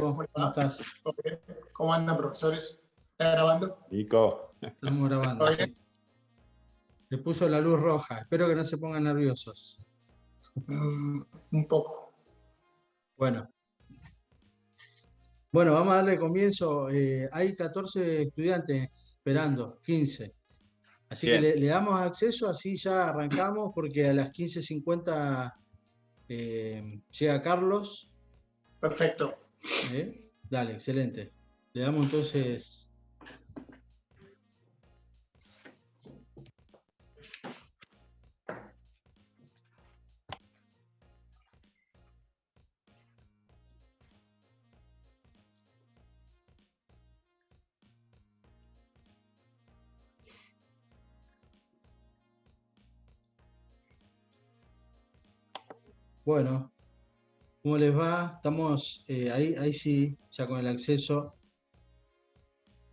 ¿Cómo Hola, estás? ¿todo bien? ¿Cómo andan, profesores? ¿Está grabando? Nico, Estamos grabando, ¿Todo sí. bien? Se puso la luz roja. Espero que no se pongan nerviosos. Un poco. Bueno, vamos a darle comienzo. Hay 14 estudiantes esperando, 15. Así que bien. le damos acceso, así ya arrancamos, porque a las 15:50 llega Carlos. Perfecto. Dale, excelente. Le damos entonces. Bueno, ¿cómo les va? Estamos ahí sí, ya con el acceso.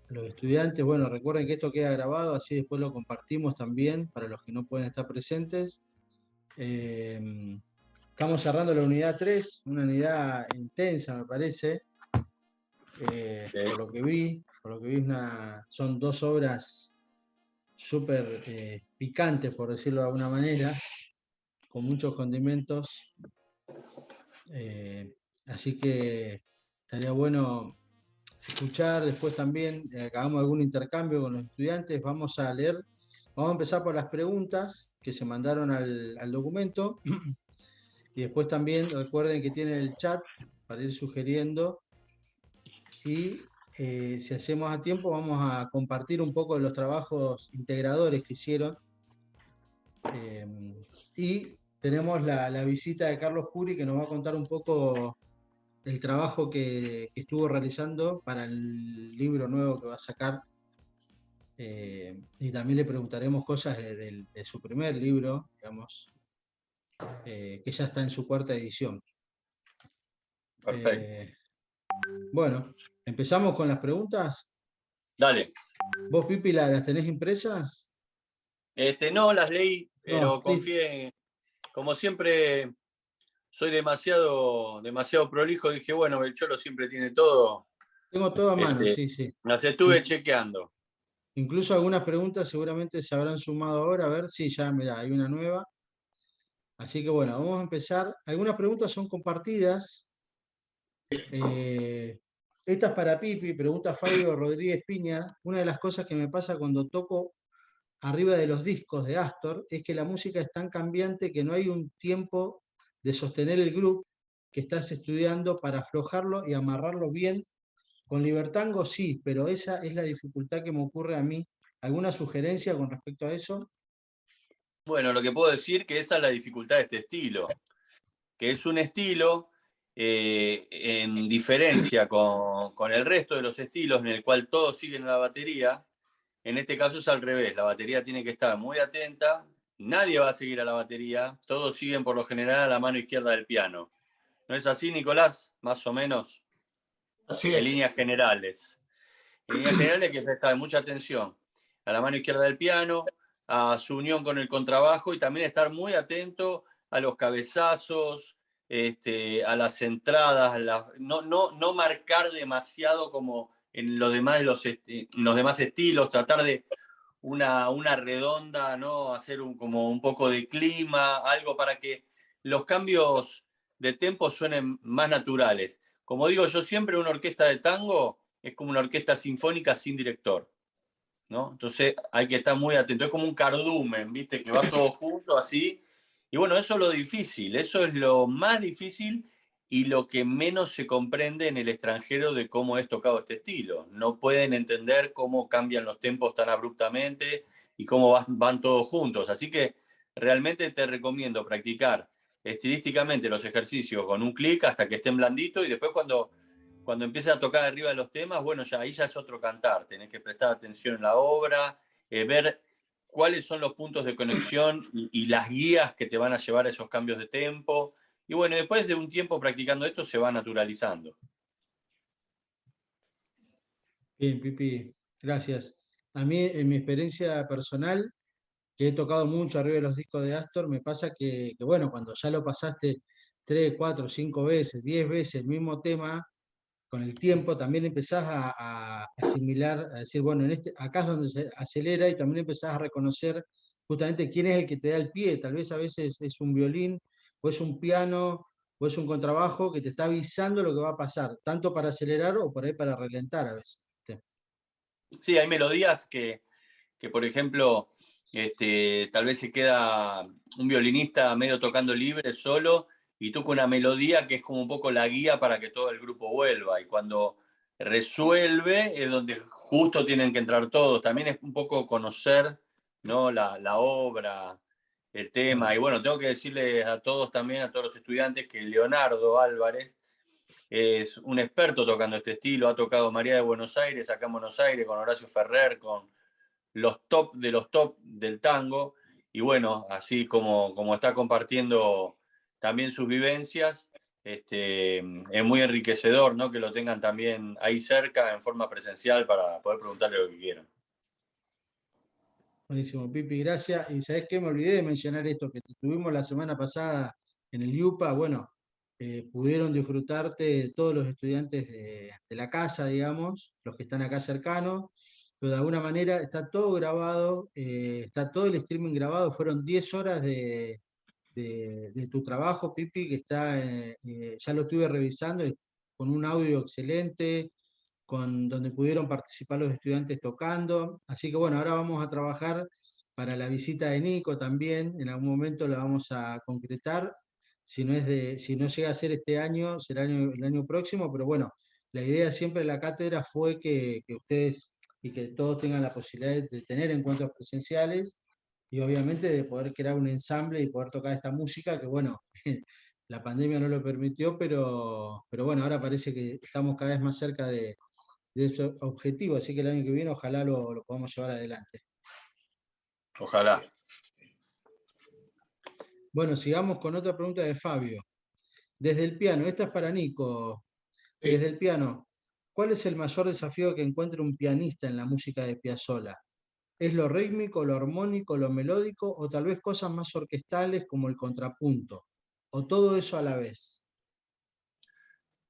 Los estudiantes, bueno, recuerden que esto queda grabado, así después lo compartimos también para los que no pueden estar presentes. Estamos cerrando la unidad 3, una unidad intensa me parece, por lo que vi son 2 obras súper picantes, por decirlo de alguna manera, con muchos condimentos. Así que estaría bueno escuchar, después también hagamos algún intercambio con los estudiantes, vamos a empezar por las preguntas que se mandaron al documento y después también recuerden que tienen el chat para ir sugiriendo y si hacemos a tiempo vamos a compartir un poco de los trabajos integradores que hicieron y tenemos la visita de Carlos Puri que nos va a contar un poco el trabajo que estuvo realizando para el libro nuevo que va a sacar. Y también le preguntaremos cosas de su primer libro, digamos, que ya está en su 4ª edición. Perfecto. Bueno, empezamos con las preguntas. Dale. ¿Vos, Pipi, las tenés impresas? No las leí, pero No, confié. Como siempre, soy demasiado prolijo. Dije, bueno, el Cholo siempre tiene todo. tengo todo a mano, sí. Las estuve chequeando. Incluso algunas preguntas seguramente se habrán sumado ahora. A ver si ya, mirá, hay una nueva. Así que bueno, vamos a empezar. Algunas preguntas son compartidas. Esta es para Pipi, pregunta Fabio Rodríguez Piña. Una de las cosas que me pasa cuando toco arriba de los discos de Astor es que la música es tan cambiante que no hay un tiempo de sostener el groove que estás estudiando para aflojarlo y amarrarlo bien. Con Libertango sí, pero esa es la dificultad que me ocurre a mí. ¿Alguna sugerencia con respecto a eso? Bueno, lo que puedo decir que esa es la dificultad de este estilo, que es un estilo en diferencia con el resto de los estilos en el cual todos siguen la batería. En este caso es al revés, la batería tiene que estar muy atenta, nadie va a seguir a la batería, todos siguen por lo general a la mano izquierda del piano. ¿No es así, Nicolás? Más o menos. Así En es. líneas generales. En líneas generales hay que prestar mucha atención a la mano izquierda del piano, a su unión con el contrabajo y también estar muy atento a los cabezazos, a las entradas, no marcar demasiado como en los demás, los demás estilos, tratar de una redonda, ¿no? Hacer como un poco de clima, algo para que los cambios de tempo suenen más naturales. Como digo yo siempre, una orquesta de tango es como una orquesta sinfónica sin director, ¿no? Entonces hay que estar muy atento, es como un cardumen, ¿viste? Que va todo junto así. Y bueno, eso es lo difícil, eso es lo más difícil y lo que menos se comprende en el extranjero de cómo es tocado este estilo. No pueden entender cómo cambian los tempos tan abruptamente y cómo van todos juntos. Así que realmente te recomiendo practicar estilísticamente los ejercicios con un clic hasta que estén blanditos y después cuando empieces a tocar arriba de los temas, bueno, ya ahí ya es otro cantar. Tenés que prestar atención en la obra, ver cuáles son los puntos de conexión y las guías que te van a llevar a esos cambios de tempo. Y bueno, después de un tiempo practicando esto se va naturalizando. Bien, Pipi, gracias. A mí, en mi experiencia personal, que he tocado mucho arriba de los discos de Astor, me pasa que bueno, cuando ya lo pasaste 3, 4, 5 veces, 10 veces el mismo tema, con el tiempo también empezás a asimilar, a decir, bueno, acá es donde se acelera, y también empezás a reconocer justamente quién es el que te da el pie. Tal vez a veces es un violín, o es un piano, o es un contrabajo que te está avisando lo que va a pasar, tanto para acelerar o por ahí para relentar a veces. ¿Viste? Sí, hay melodías que por ejemplo, tal vez se queda un violinista medio tocando libre, solo, y toca una melodía que es como un poco la guía para que todo el grupo vuelva. Y cuando resuelve es donde justo tienen que entrar todos. También es un poco conocer, ¿no? la obra, el tema. Y bueno, tengo que decirles a todos también, a todos los estudiantes, que Leonardo Álvarez es un experto tocando este estilo. Ha tocado María de Buenos Aires, acá en Buenos Aires, con Horacio Ferrer, con los top de los top del tango. Y bueno, así como está compartiendo también sus vivencias, es muy enriquecedor, ¿no? Que lo tengan también ahí cerca en forma presencial para poder preguntarle lo que quieran. Buenísimo, Pipi, gracias. Y ¿sabés qué? Me olvidé de mencionar esto, que tuvimos la semana pasada en el IUPA. Bueno, pudieron disfrutarte todos los estudiantes de la casa, digamos, los que están acá cercanos, pero de alguna manera está todo grabado, está todo el streaming grabado. Fueron 10 horas de tu trabajo, Pipi, que está, ya lo estuve revisando, con un audio excelente, donde pudieron participar los estudiantes tocando. Así que bueno, ahora vamos a trabajar para la visita de Nico también. En algún momento la vamos a concretar. Si no llega a ser este año, será el año próximo, pero bueno, la idea siempre de la cátedra fue que ustedes y que todos tengan la posibilidad de tener encuentros presenciales, y obviamente de poder crear un ensamble y poder tocar esta música que, bueno, la pandemia no lo permitió, pero bueno, ahora parece que estamos cada vez más cerca de ese objetivo, así que el año que viene ojalá lo podamos llevar adelante. Ojalá. Bueno, sigamos con otra pregunta de Fabio. Desde el piano, esta es para Nico. Sí. Desde el piano, ¿cuál es el mayor desafío que encuentra un pianista en la música de Piazzolla? ¿Es lo rítmico, lo armónico, lo melódico, o tal vez cosas más orquestales como el contrapunto? ¿O todo eso a la vez?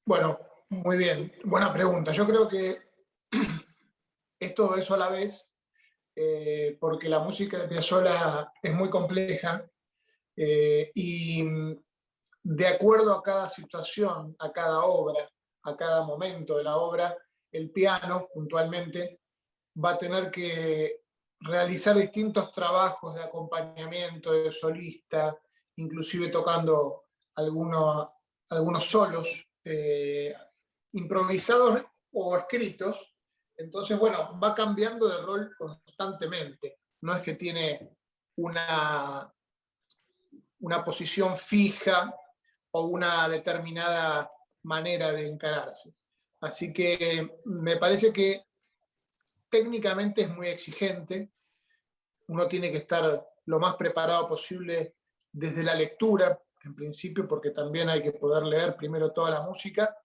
Bueno, muy bien, buena pregunta. Yo creo que es todo eso a la vez, porque la música de Piazzolla es muy compleja, y de acuerdo a cada situación, a cada obra, a cada momento de la obra, el piano puntualmente va a tener que realizar distintos trabajos de acompañamiento, de solista, inclusive tocando algunos solos improvisados o escritos. Entonces, bueno, va cambiando de rol constantemente. No es que tiene una posición fija o una determinada manera de encararse. Así que me parece que técnicamente es muy exigente. Uno tiene que estar lo más preparado posible desde la lectura, en principio, porque también hay que poder leer primero toda la música,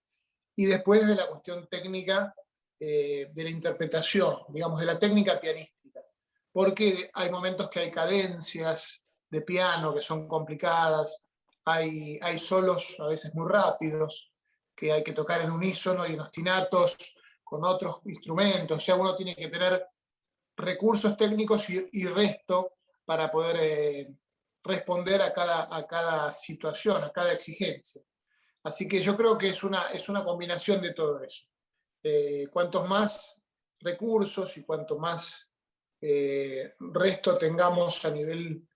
y después de la cuestión técnica, de la interpretación, digamos, de la técnica pianística. Porque hay momentos que hay cadencias de piano que son complicadas, hay solos a veces muy rápidos, que hay que tocar en unísono y en ostinatos con otros instrumentos. O sea, uno tiene que tener recursos técnicos y resto para poder responder a cada situación, a cada exigencia. Así que yo creo que es una combinación de todo eso. Cuantos más recursos y cuanto más resto tengamos a nivel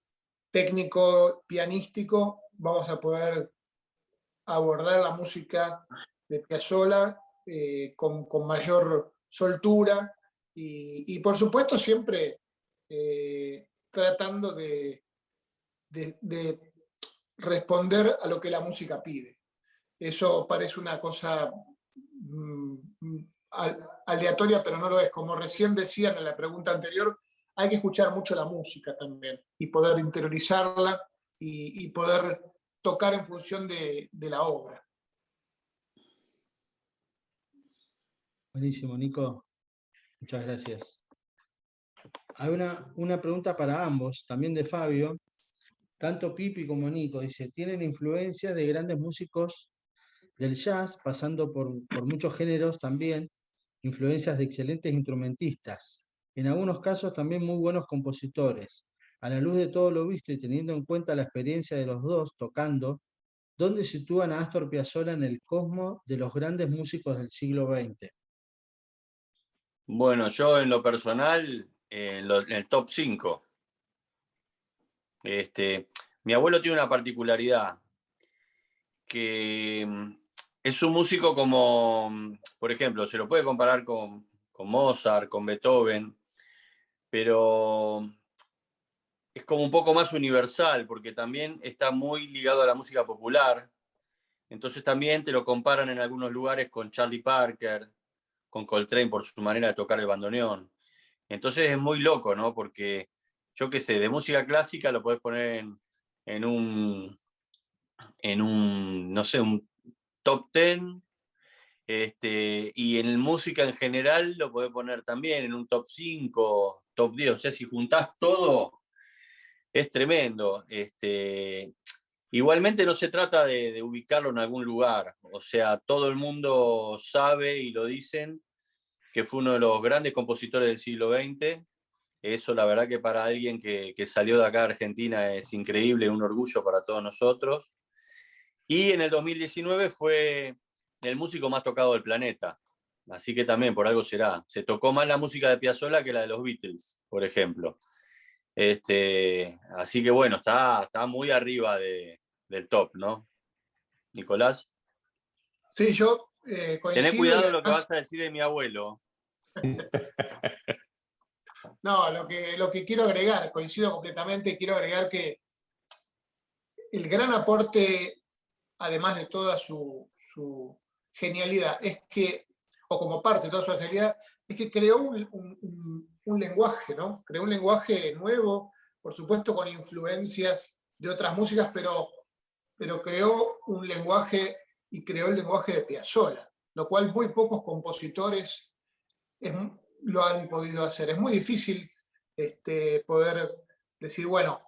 técnico, pianístico, vamos a poder abordar la música de Piazzolla con mayor soltura y por supuesto siempre tratando de responder a lo que la música pide. Eso parece una cosa aleatoria, pero no lo es. Como recién decían en la pregunta anterior, hay que escuchar mucho la música también y poder interiorizarla y poder tocar en función de la obra. Buenísimo, Nico. Muchas gracias. Hay una pregunta para ambos, también de Fabio. Tanto Pipi como Nico, dice, ¿tienen influencias de grandes músicos del jazz, pasando por muchos géneros también, influencias de excelentes instrumentistas, en algunos casos también muy buenos compositores. A la luz de todo lo visto y teniendo en cuenta la experiencia de los dos tocando, ¿dónde sitúan a Astor Piazzolla en el cosmos de los grandes músicos del siglo XX? Bueno, yo en lo personal, en el top 5. Mi abuelo tiene una particularidad, que es un músico como, por ejemplo, se lo puede comparar con Mozart, con Beethoven, pero es como un poco más universal, porque también está muy ligado a la música popular. Entonces también te lo comparan en algunos lugares con Charlie Parker, con Coltrane por su manera de tocar el bandoneón. Entonces es muy loco, ¿no? Porque yo qué sé, de música clásica lo podés poner en un, no sé, un top 10, y en música en general lo podés poner también en un top 5, top 10. O sea, si juntás todo, es tremendo. Igualmente no se trata de ubicarlo en algún lugar. O sea, todo el mundo sabe y lo dicen que fue uno de los grandes compositores del siglo XX. Eso la verdad que para alguien que salió de acá de Argentina es increíble, un orgullo para todos nosotros. Y en el 2019 fue el músico más tocado del planeta. Así que también por algo será. Se tocó más la música de Piazzolla que la de los Beatles, por ejemplo. Así que bueno, está muy arriba del top, ¿no? Nicolás. Sí, yo Tené coincido y cuidado lo que además, vas a decir de mi abuelo. no, lo que quiero agregar, coincido completamente, quiero agregar que el gran aporte, además de toda su genialidad, es que, o como parte de toda su genialidad, es que creó un lenguaje, ¿no? Creó un lenguaje nuevo, por supuesto con influencias de otras músicas, pero creó un lenguaje y creó el lenguaje de Piazzolla, lo cual muy pocos compositores es, lo han podido hacer. Es muy difícil poder decir, bueno,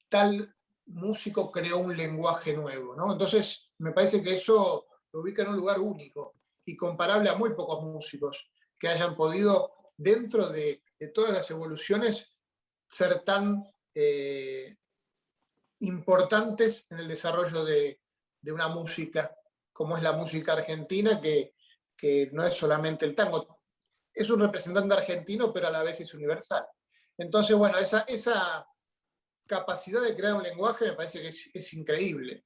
tal músico creó un lenguaje nuevo, ¿no? Entonces, me parece que eso lo ubica en un lugar único y comparable a muy pocos músicos que hayan podido, dentro de todas las evoluciones, ser tan importantes en el desarrollo de una música como es la música argentina, que no es solamente el tango. Es un representante argentino, pero a la vez es universal. Entonces, bueno, esa capacidad de crear un lenguaje me parece que es increíble.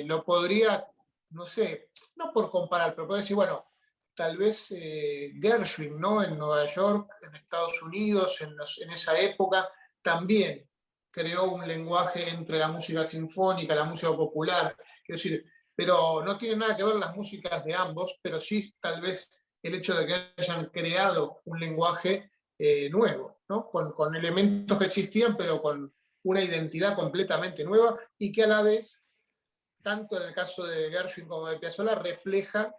Lo podría, no sé, no por comparar, pero puedo decir, bueno, tal vez Gershwin, ¿no? En Nueva York, en Estados Unidos, en esa época, también creó un lenguaje entre la música sinfónica, la música popular, quiero decir, pero no tiene nada que ver las músicas de ambos, pero sí tal vez el hecho de que hayan creado un lenguaje nuevo, ¿no? Con elementos que existían, pero con una identidad completamente nueva y que a la vez, tanto en el caso de Gershwin como de Piazzolla, refleja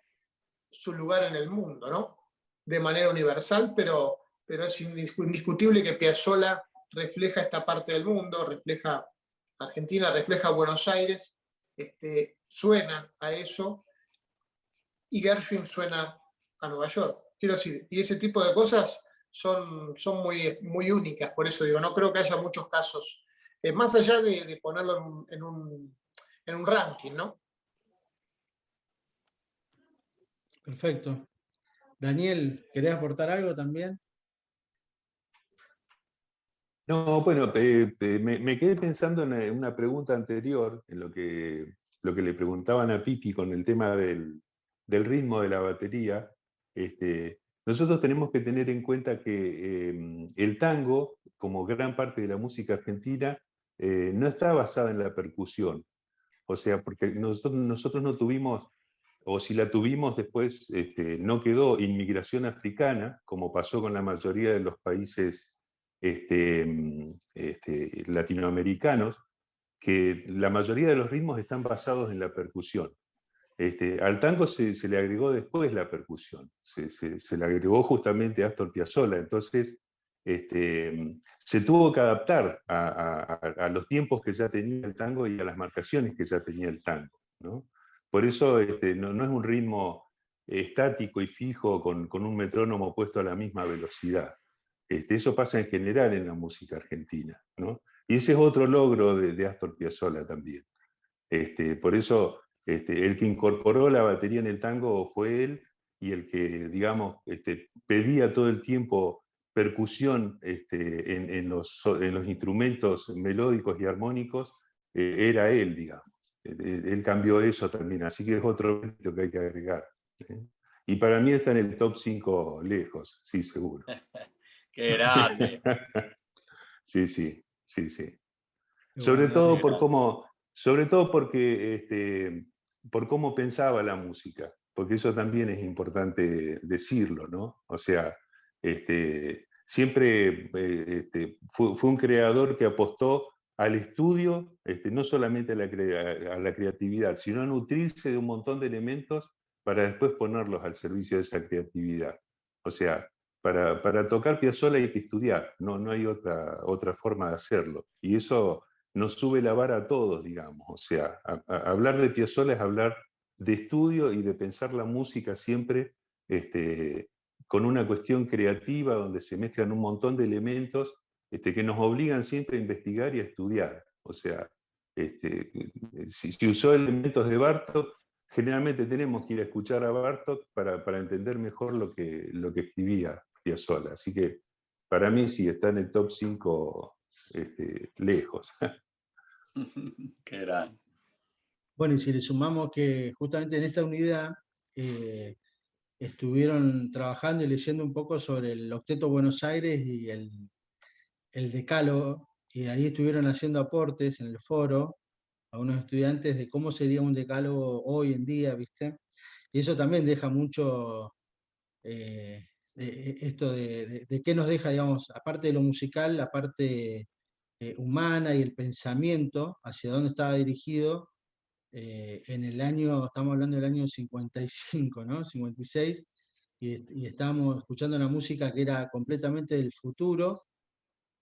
su lugar en el mundo, ¿no? De manera universal, pero es indiscutible que Piazzolla refleja esta parte del mundo, refleja Argentina, refleja Buenos Aires, suena a eso, y Gershwin suena a Nueva York. Quiero decir, y ese tipo de cosas son muy, muy únicas, por eso digo, no creo que haya muchos casos, más allá de ponerlo en un ranking, ¿no? Perfecto. Daniel, ¿querés aportar algo también? No, bueno, me quedé pensando en una pregunta anterior, en lo que le preguntaban a Pipi con el tema del ritmo de la batería. Nosotros tenemos que tener en cuenta que el tango, como gran parte de la música argentina, no está basada en la percusión. O sea, porque nosotros no tuvimos, o si la tuvimos después, no quedó inmigración africana, como pasó con la mayoría de los países latinoamericanos, que la mayoría de los ritmos están basados en la percusión. Al tango se le agregó después la percusión, se le agregó justamente Astor Piazzolla, entonces se tuvo que adaptar a los tiempos que ya tenía el tango y a las marcaciones que ya tenía el tango, ¿no? Por eso no es un ritmo estático y fijo con un metrónomo puesto a la misma velocidad. Eso pasa en general en la música argentina, ¿no? Y ese es otro logro de Astor Piazzolla también. Por eso el que incorporó la batería en el tango fue él, y el que, digamos, pedía todo el tiempo percusión en los instrumentos melódicos y armónicos, era él, digamos. Él cambió eso también, así que es otro mérito que hay que agregar. ¿eh? Y para mí está en el top 5 lejos, sí, seguro. ¡Qué grande! Sí, sí, sí, sí. Qué Sobre bueno. todo porque por cómo pensaba la música, porque eso también es importante decirlo, ¿no? O sea, siempre fue un creador que apostó al estudio, no solamente a la creatividad, sino a nutrirse de un montón de elementos para después ponerlos al servicio de esa creatividad. O sea, para tocar Piazzolla hay que estudiar, no hay otra forma de hacerlo. Y eso nos sube la vara a todos, digamos. O sea, hablar de Piazzolla es hablar de estudio y de pensar la música siempre con una cuestión creativa donde se mezclan un montón de elementos que nos obligan siempre a investigar y a estudiar. O sea, si usó elementos de Bartók, generalmente tenemos que ir a escuchar a Bartók para entender mejor lo que escribía Piazzolla. Así que para mí sí está en el top 5 lejos. Qué grande. Bueno, y si le sumamos que justamente en esta unidad estuvieron trabajando y leyendo un poco sobre el Octeto Buenos Aires y el Decálogo, y ahí estuvieron haciendo aportes en el foro a unos estudiantes de cómo sería un decálogo hoy en día, ¿viste? Y eso también deja mucho esto de qué nos deja, digamos, aparte de lo musical, la parte humana y el pensamiento, hacia dónde estaba dirigido en el año, estamos hablando del año 55, ¿no? 56, y estábamos escuchando una música que era completamente del futuro,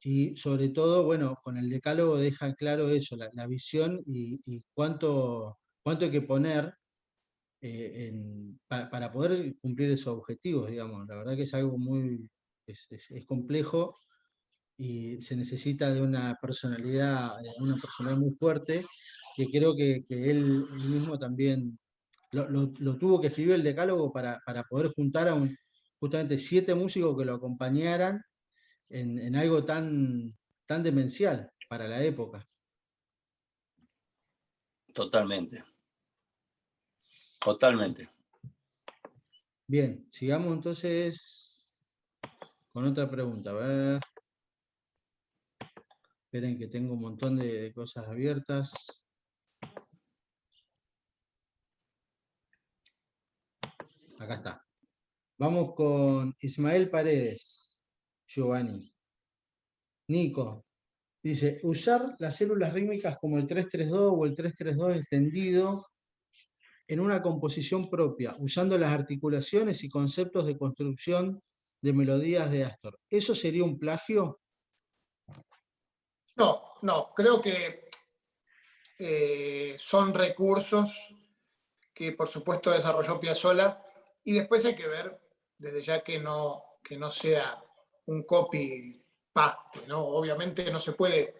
y sobre todo, bueno, con el decálogo deja claro eso, la visión y cuánto hay que poner para poder cumplir esos objetivos, digamos. La verdad que es algo es complejo y se necesita de una personalidad muy fuerte, que creo que él mismo también lo tuvo que escribir el decálogo para poder juntar justamente 7 músicos que lo acompañaran en algo tan demencial para la época. Totalmente. Totalmente. Bien, sigamos entonces con otra pregunta. A ver. Esperen que tengo un montón de cosas abiertas. Acá está. Vamos con Ismael Paredes, Giovanni. Nico, dice, usar las células rítmicas como el 332 o el 332 extendido en una composición propia, usando las articulaciones y conceptos de construcción de melodías de Astor. ¿Eso sería un plagio? No, creo que son recursos que por supuesto desarrolló Piazzolla, y después hay que ver, desde ya que no sea un copy-paste, ¿no? Obviamente no se puede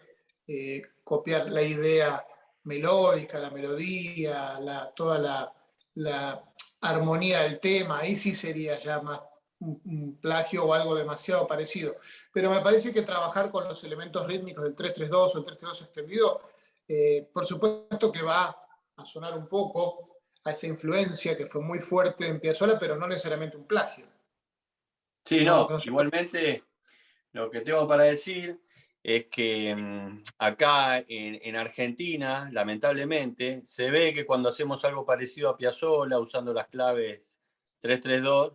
copiar la idea melódica, la melodía, toda la armonía del tema, ahí sí sería ya más un plagio o algo demasiado parecido. Pero me parece que trabajar con los elementos rítmicos del 332 o el 332 extendido, por supuesto que va a sonar un poco a esa influencia que fue muy fuerte en Piazzolla, pero no necesariamente un plagio. Sí, no, igualmente lo que tengo para decir es que acá en Argentina, lamentablemente, se ve que cuando hacemos algo parecido a Piazzolla, usando las claves 332,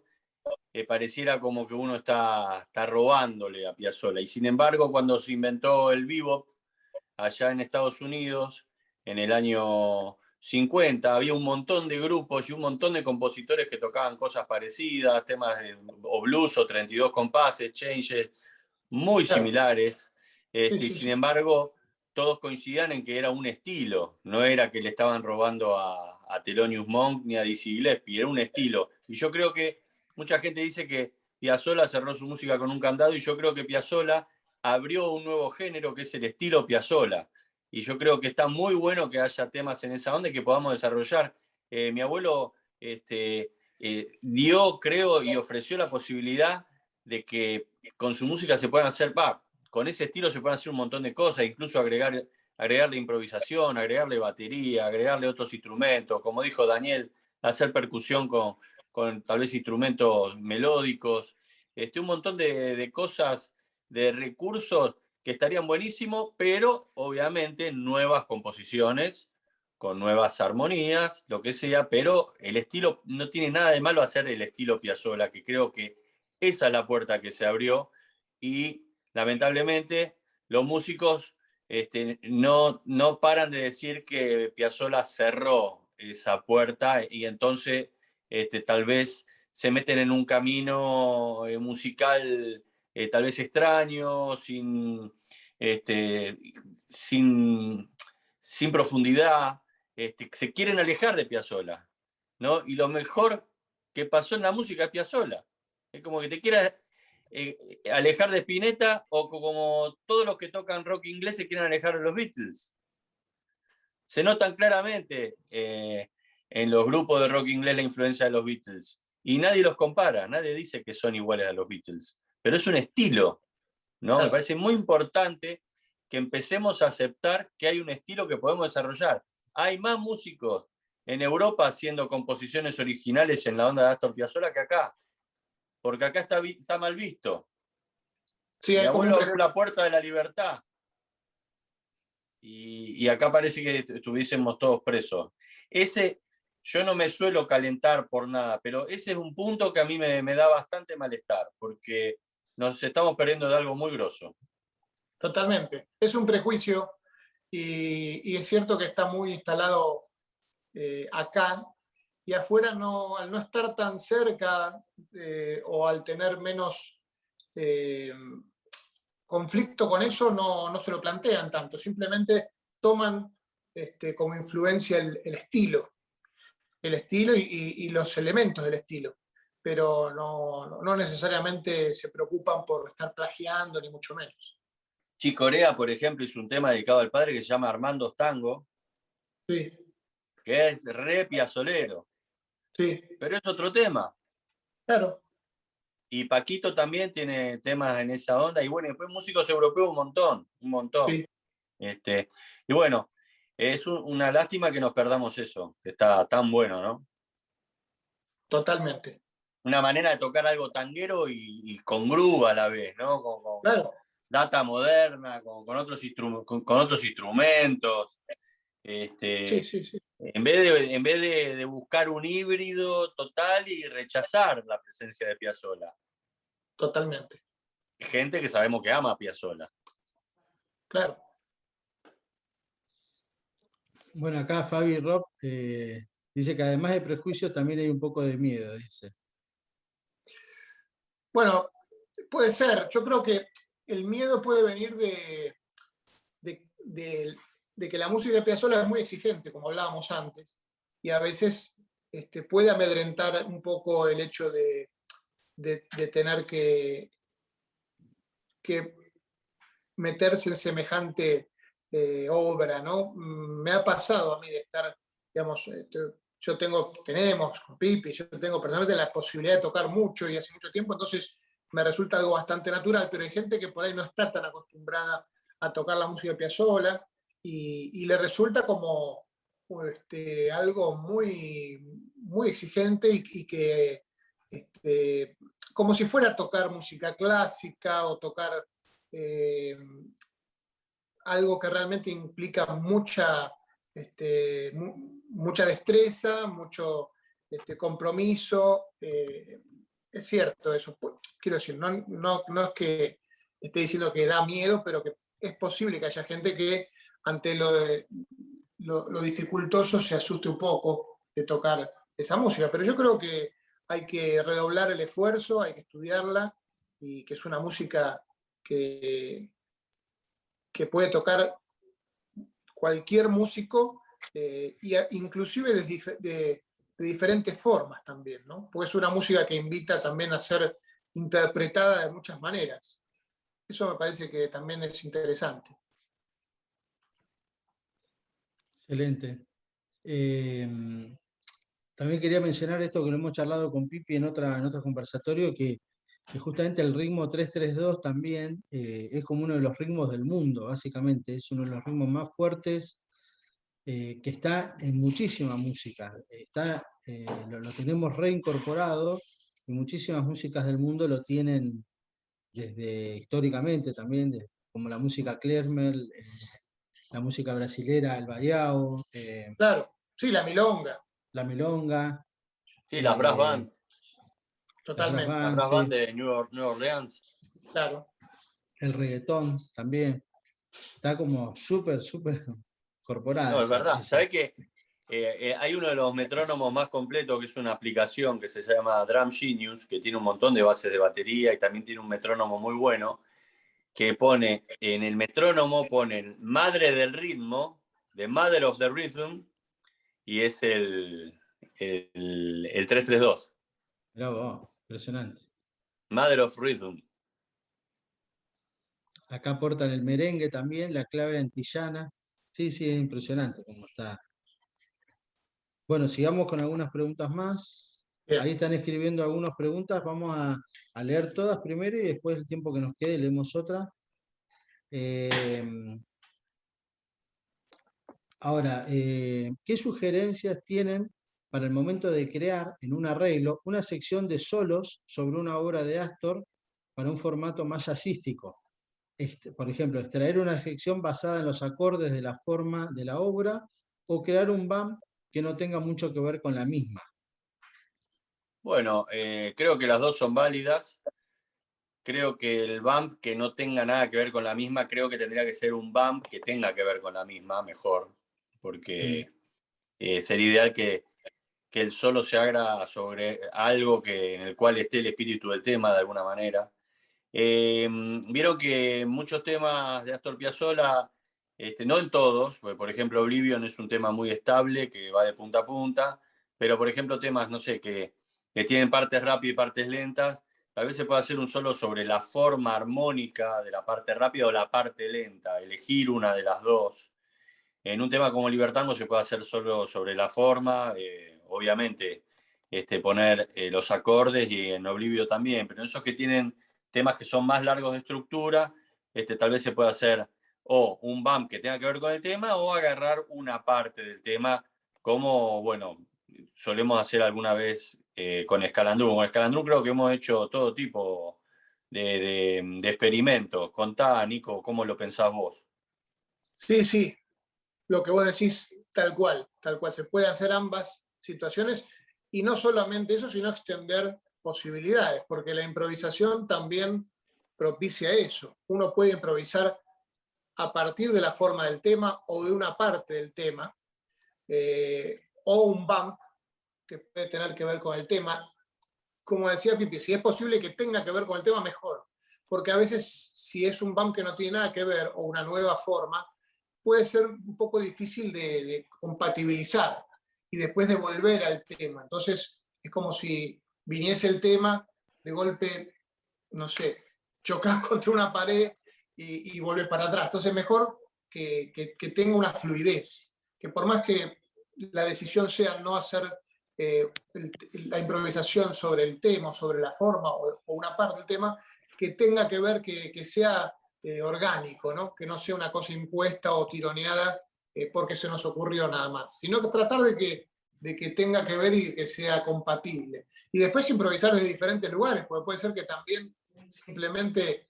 pareciera como que uno está robándole a Piazzolla. Y sin embargo, cuando se inventó el bebop allá en Estados Unidos, en el año 50, había un montón de grupos y un montón de compositores que tocaban cosas parecidas, temas o blues o 32 compases, changes, muy similares. Sí, Y sí, sin sí. embargo, todos coincidían en que era un estilo, no era que le estaban robando a Thelonious Monk ni a Dizzy Gillespie, era un estilo. Y yo creo que mucha gente dice que Piazzolla cerró su música con un candado, y yo creo que Piazzolla abrió un nuevo género que es el estilo Piazzolla. Y yo creo que está muy bueno que haya temas en esa onda y que podamos desarrollar. Mi abuelo dio, creo, y ofreció la posibilidad de que con su música se puedan hacer, con ese estilo se pueden hacer un montón de cosas, incluso agregarle improvisación, agregarle batería, agregarle otros instrumentos, como dijo Daniel, hacer percusión con tal vez instrumentos melódicos, un montón de cosas, de recursos que estarían buenísimos, pero obviamente nuevas composiciones, con nuevas armonías, lo que sea, pero el estilo, no tiene nada de malo hacer el estilo Piazzolla, que creo que esa es la puerta que se abrió, y lamentablemente los músicos no paran de decir que Piazzolla cerró esa puerta, y entonces tal vez se meten en un camino musical tal vez extraño, sin, sin profundidad, se quieren alejar de Piazzolla, ¿no? Y lo mejor que pasó en la música es Piazzolla. Es como que te quieras alejar de Spinetta, o como todos los que tocan rock inglés se quieren alejar de los Beatles. Se notan claramente en los grupos de rock inglés la influencia de los Beatles. Y nadie los compara, nadie dice que son iguales a los Beatles. Pero es un estilo, ¿no? Claro. Me parece muy importante que empecemos a aceptar que hay un estilo que podemos desarrollar. Hay más músicos en Europa haciendo composiciones originales en la onda de Astor Piazzolla que acá, porque acá está mal visto. Sí, Mi hay como un abuelo abrió la puerta de la libertad, y acá parece que estuviésemos todos presos. Yo no me suelo calentar por nada, pero ese es un punto que a mí me da bastante malestar, porque nos estamos perdiendo de algo muy grosso. Totalmente. Es un prejuicio y es cierto que está muy instalado acá, y afuera no, al no estar tan cerca o al tener menos conflicto con eso, no se lo plantean tanto, simplemente toman como influencia el estilo y los elementos del estilo, pero no necesariamente se preocupan por estar plagiando, ni mucho menos. Chicorea, por ejemplo, hizo un tema dedicado al padre que se llama Armando Tango, Sí, que es re piazzolero, sí, pero es otro tema. claro. Y Paquito también tiene temas en esa onda, y bueno, después músicos europeos un montón, un montón. Sí. Y bueno, es una lástima que nos perdamos eso, que está tan bueno, ¿no? Totalmente. Una manera de tocar algo tanguero y con groove a la vez, ¿no? Con Claro. data moderna, con otros instrumentos. Sí, sí, sí. En vez de buscar un híbrido total y rechazar la presencia de Piazzolla. Totalmente. Gente que sabemos que ama a Piazzolla. Claro. Bueno, acá Fabi Rob dice que además de prejuicio también hay un poco de miedo, dice. Bueno, puede ser. Yo creo que el miedo puede venir de que la música de Piazzolla es muy exigente, como hablábamos antes, y a veces puede amedrentar un poco el hecho de tener que meterse en semejante obra, ¿no? Me ha pasado a mí de estar, digamos, tenemos con Pipi, yo tengo personalmente la posibilidad de tocar mucho y hace mucho tiempo, entonces me resulta algo bastante natural, pero hay gente que por ahí no está tan acostumbrada a tocar la música de Piazzolla y le resulta como algo muy, muy exigente y que como si fuera a tocar música clásica o tocar algo que realmente implica mucha destreza, mucho compromiso. Es cierto eso. Quiero decir, no es que esté diciendo que da miedo, pero que es posible que haya gente que ante lo dificultoso se asuste un poco de tocar esa música. Pero yo creo que hay que redoblar el esfuerzo, hay que estudiarla, y que es una música que puede tocar cualquier músico, inclusive de diferentes formas también, ¿no? Porque es una música que invita también a ser interpretada de muchas maneras. Eso me parece que también es interesante. Excelente. También quería mencionar esto que lo hemos charlado con Pipi en otro conversatorio, que justamente el ritmo 3-3-2 también es como uno de los ritmos del mundo, básicamente. Es uno de los ritmos más fuertes que está en muchísima música. Lo tenemos reincorporado y muchísimas músicas del mundo lo tienen desde históricamente también, como la música klezmer, la música brasilera, el bariao, Claro, sí, la milonga. la milonga, Sí, las brass band. Totalmente. Las brass band de New Orleans. Claro. El reggaetón también. Está como súper incorporada. No, es verdad. ¿Sabés qué? Hay uno de los metrónomos más completos, que es una aplicación que se llama Drum Genius, que tiene un montón de bases de batería y también tiene un metrónomo muy bueno, que pone en el metrónomo, ponen madre del ritmo, the mother of the rhythm, y es el 3-3-2. Mirá vos, impresionante. Mother of Rhythm. Acá aportan el merengue también, la clave antillana. Sí, es impresionante cómo está. Bueno, sigamos con algunas preguntas más. Bien. Ahí están escribiendo algunas preguntas. Vamos a leer todas primero y después el tiempo que nos quede leemos otra. Ahora, ¿qué sugerencias tienen para el momento de crear en un arreglo una sección de solos sobre una obra de Astor para un formato más jazzístico? Por ejemplo, extraer una sección basada en los acordes de la forma de la obra o crear un bump que no tenga mucho que ver con la misma. Bueno, creo que las dos son válidas. Creo que el bump que no tenga nada que ver con la misma, creo que tendría que ser un bump que tenga que ver con la misma, mejor. Porque sería ideal que el solo se haga sobre algo en el cual esté el espíritu del tema de alguna manera. Vieron que muchos temas de Astor Piazzolla, no en todos, porque por ejemplo Oblivion es un tema muy estable que va de punta a punta, pero por ejemplo temas, no sé, que tienen partes rápidas y partes lentas, tal vez se pueda hacer un solo sobre la forma armónica de la parte rápida o la parte lenta, elegir una de las dos. En un tema como Libertango se puede hacer solo sobre la forma, obviamente poner los acordes, y en Oblivio también, pero esos que tienen temas que son más largos de estructura, tal vez se puede hacer o un bump que tenga que ver con el tema o agarrar una parte del tema, como, bueno, solemos hacer alguna vez con Escalandrum. Con Escalandrum creo que hemos hecho todo tipo de experimentos. Contá, Nico, ¿cómo lo pensás vos? Sí, lo que vos decís, tal cual. Se puede hacer ambas situaciones y no solamente eso, sino extender posibilidades, porque la improvisación también propicia eso. Uno puede improvisar a partir de la forma del tema o de una parte del tema, o un bump que puede tener que ver con el tema. Como decía Pipi, si es posible que tenga que ver con el tema, mejor. Porque a veces, si es un bump que no tiene nada que ver o una nueva forma, puede ser un poco difícil de compatibilizar y después de volver al tema. Entonces, es como si viniese el tema, de golpe, no sé, chocás contra una pared y volvés para atrás. Entonces, mejor que tenga una fluidez, que por más que la decisión sea no hacer la improvisación sobre el tema, sobre la forma o una parte del tema, que tenga que ver, que sea orgánico, ¿no? Que no sea una cosa impuesta o tironeada porque se nos ocurrió nada más, sino que tratar de que tenga que ver y que sea compatible. Y después improvisar desde diferentes lugares, porque puede ser que también simplemente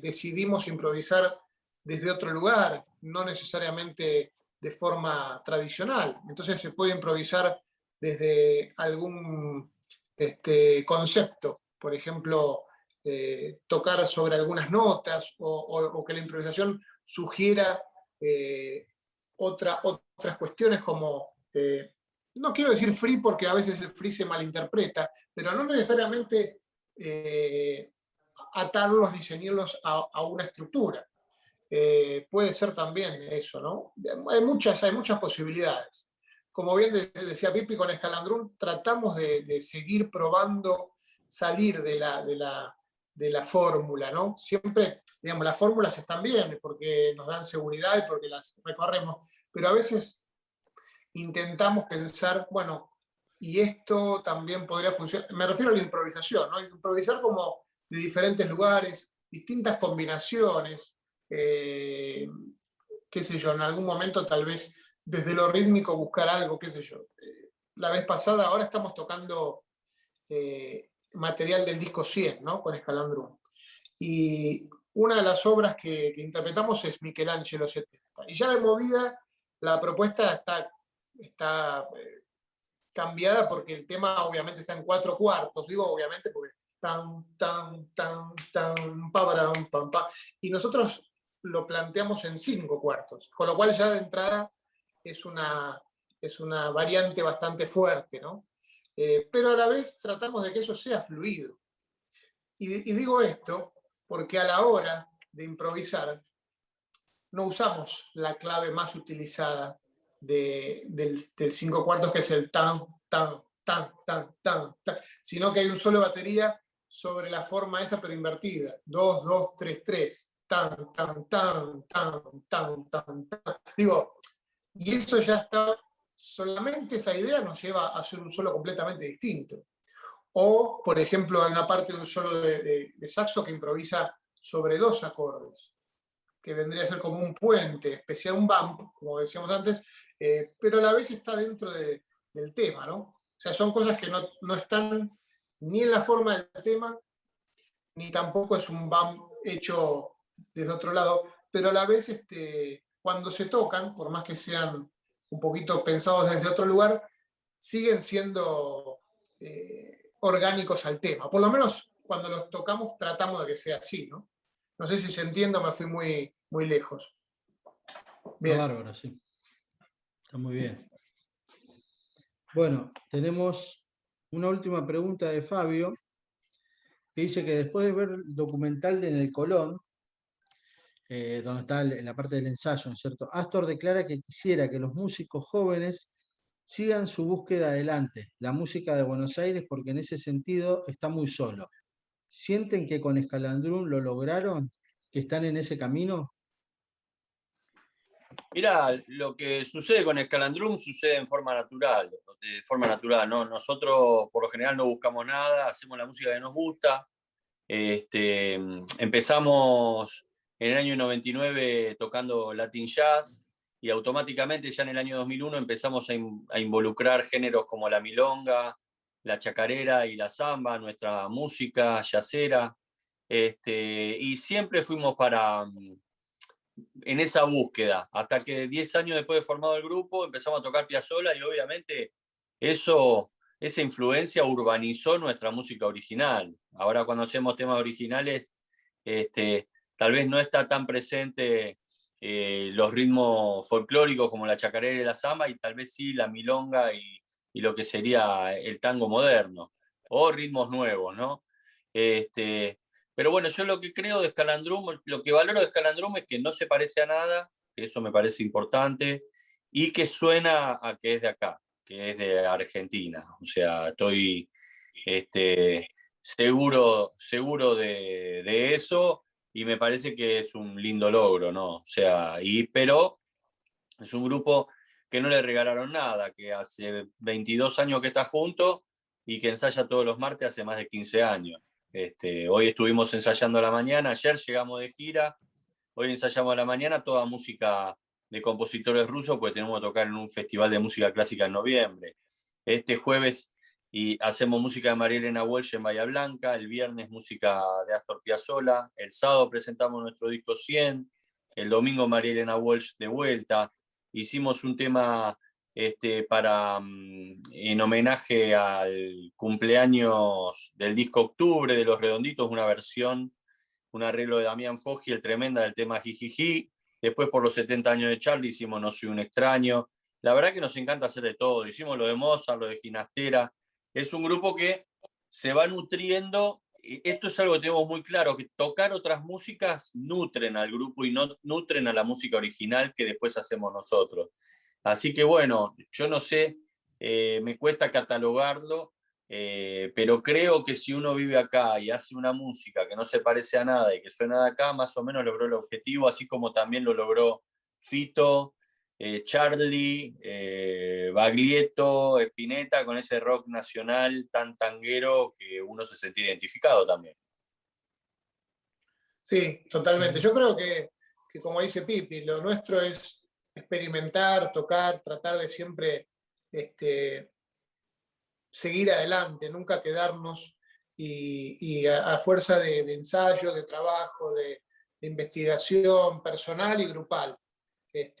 decidimos improvisar desde otro lugar, no necesariamente de forma tradicional. Entonces se puede improvisar desde algún concepto, por ejemplo, tocar sobre algunas notas o que la improvisación sugiera otras cuestiones como, no quiero decir free porque a veces el free se malinterpreta, pero no necesariamente atarlos ni ceñirlos a una estructura. puede ser también eso, ¿no? Hay muchas posibilidades. Como bien decía Pipi, con Escalandrum tratamos de seguir probando, salir de la fórmula, ¿no? Siempre, digamos, las fórmulas están bien porque nos dan seguridad y porque las recorremos, pero a veces intentamos pensar, bueno, y esto también podría funcionar. Me refiero a la improvisación, ¿no? Improvisar como de diferentes lugares, distintas combinaciones, qué sé yo, en algún momento tal vez desde lo rítmico buscar algo, qué sé yo. La vez pasada, ahora estamos tocando material del disco 100, ¿no? Con Escalandrum. Y una de las obras que interpretamos es Michelangelo 70. Y ya de movida la propuesta está cambiada porque el tema obviamente está en 4/4, digo obviamente porque tan, tan, tan, tan, pam, pam, pam, y nosotros lo planteamos en 5/4, con lo cual ya de entrada es una variante bastante fuerte, ¿no? Pero a la vez tratamos de que eso sea fluido. Y digo esto porque a la hora de improvisar no usamos la clave más utilizada del 5/4, que es el tan, tan, tan, tan, tan, tan, sino que hay un solo de batería sobre la forma esa, pero invertida. 2, 2, 3, 3. Tan, tan, tan, tan, tan, tan, tan. Digo, y eso ya está, solamente esa idea nos lleva a hacer un solo completamente distinto. O, por ejemplo, hay una parte de un solo de saxo que improvisa sobre 2 acordes, que vendría a ser como un puente, especial un bump, como decíamos antes, pero a la vez está dentro del tema, ¿no? O sea, son cosas que no están ni en la forma del tema, ni tampoco es un bump hecho desde otro lado, pero a la vez cuando se tocan, por más que sean un poquito pensados desde otro lugar, siguen siendo orgánicos al tema. Por lo menos cuando los tocamos tratamos de que sea así, ¿no? No sé si se entiende, me fui muy, muy lejos. Bien. Está bárbaro, sí. Está muy bien. Bueno, tenemos una última pregunta de Fabio, que dice que después de ver el documental de En el Colón, donde está en la parte del ensayo, ¿no es cierto? Astor declara que quisiera que los músicos jóvenes sigan su búsqueda adelante, la música de Buenos Aires, porque en ese sentido está muy solo. ¿Sienten que con Escalandrum lo lograron? ¿Que están en ese camino? Mirá, lo que sucede con Escalandrum sucede en forma natural, de forma natural, ¿no? Nosotros por lo general no buscamos nada, hacemos la música que nos gusta. Empezamos en el año 99 tocando Latin Jazz y automáticamente ya en el año 2001 empezamos a involucrar géneros como la milonga, la chacarera y la samba, nuestra música jazzera. Y siempre fuimos en esa búsqueda, hasta que 10 años después de formado el grupo empezamos a tocar Piazzolla y obviamente esa influencia urbanizó nuestra música original. Ahora cuando hacemos temas originales, tal vez no está tan presente los ritmos folclóricos como la chacarera y la samba, y tal vez sí la milonga y lo que sería el tango moderno, o ritmos nuevos, ¿no? Pero bueno, yo lo que creo de Escalandrum, lo que valoro de Escalandrum es que no se parece a nada, que eso me parece importante, y que suena a que es de acá, que es de Argentina. O sea, estoy seguro de eso, y me parece que es un lindo logro, ¿no? O sea, pero es un grupo que no le regalaron nada, que hace 22 años que está junto y que ensaya todos los martes hace más de 15 años. Hoy estuvimos ensayando a la mañana, ayer llegamos de gira, hoy ensayamos a la mañana toda música de compositores rusos, porque tenemos que tocar en un festival de música clásica en noviembre. Este jueves hacemos música de María Elena Walsh en Bahía Blanca, el viernes música de Astor Piazzolla, el sábado presentamos nuestro disco 100, el domingo María Elena Walsh de vuelta. Hicimos un tema en homenaje al cumpleaños del disco Octubre de Los Redonditos, una versión, un arreglo de Damián Foggi, el Tremenda, del tema Jijiji. Después por los 70 años de Charlie hicimos No soy un extraño. La verdad que nos encanta hacer de todo. Hicimos lo de Mozart, lo de Ginastera. Es un grupo que se va nutriendo esto es algo que tenemos muy claro, que tocar otras músicas nutren al grupo y no nutren a la música original que después hacemos nosotros. Así que bueno, yo no sé, me cuesta catalogarlo, pero creo que si uno vive acá y hace una música que no se parece a nada y que suena de acá, más o menos logró el objetivo, así como también lo logró Fito, Charlie, Baglietto, Spinetta, con ese rock nacional tan tanguero que uno se siente identificado también. Sí, totalmente. Yo creo que como dice Pipi, lo nuestro es experimentar, tocar, tratar de siempre seguir adelante, nunca quedarnos y a fuerza de ensayo, de trabajo, de investigación personal y grupal.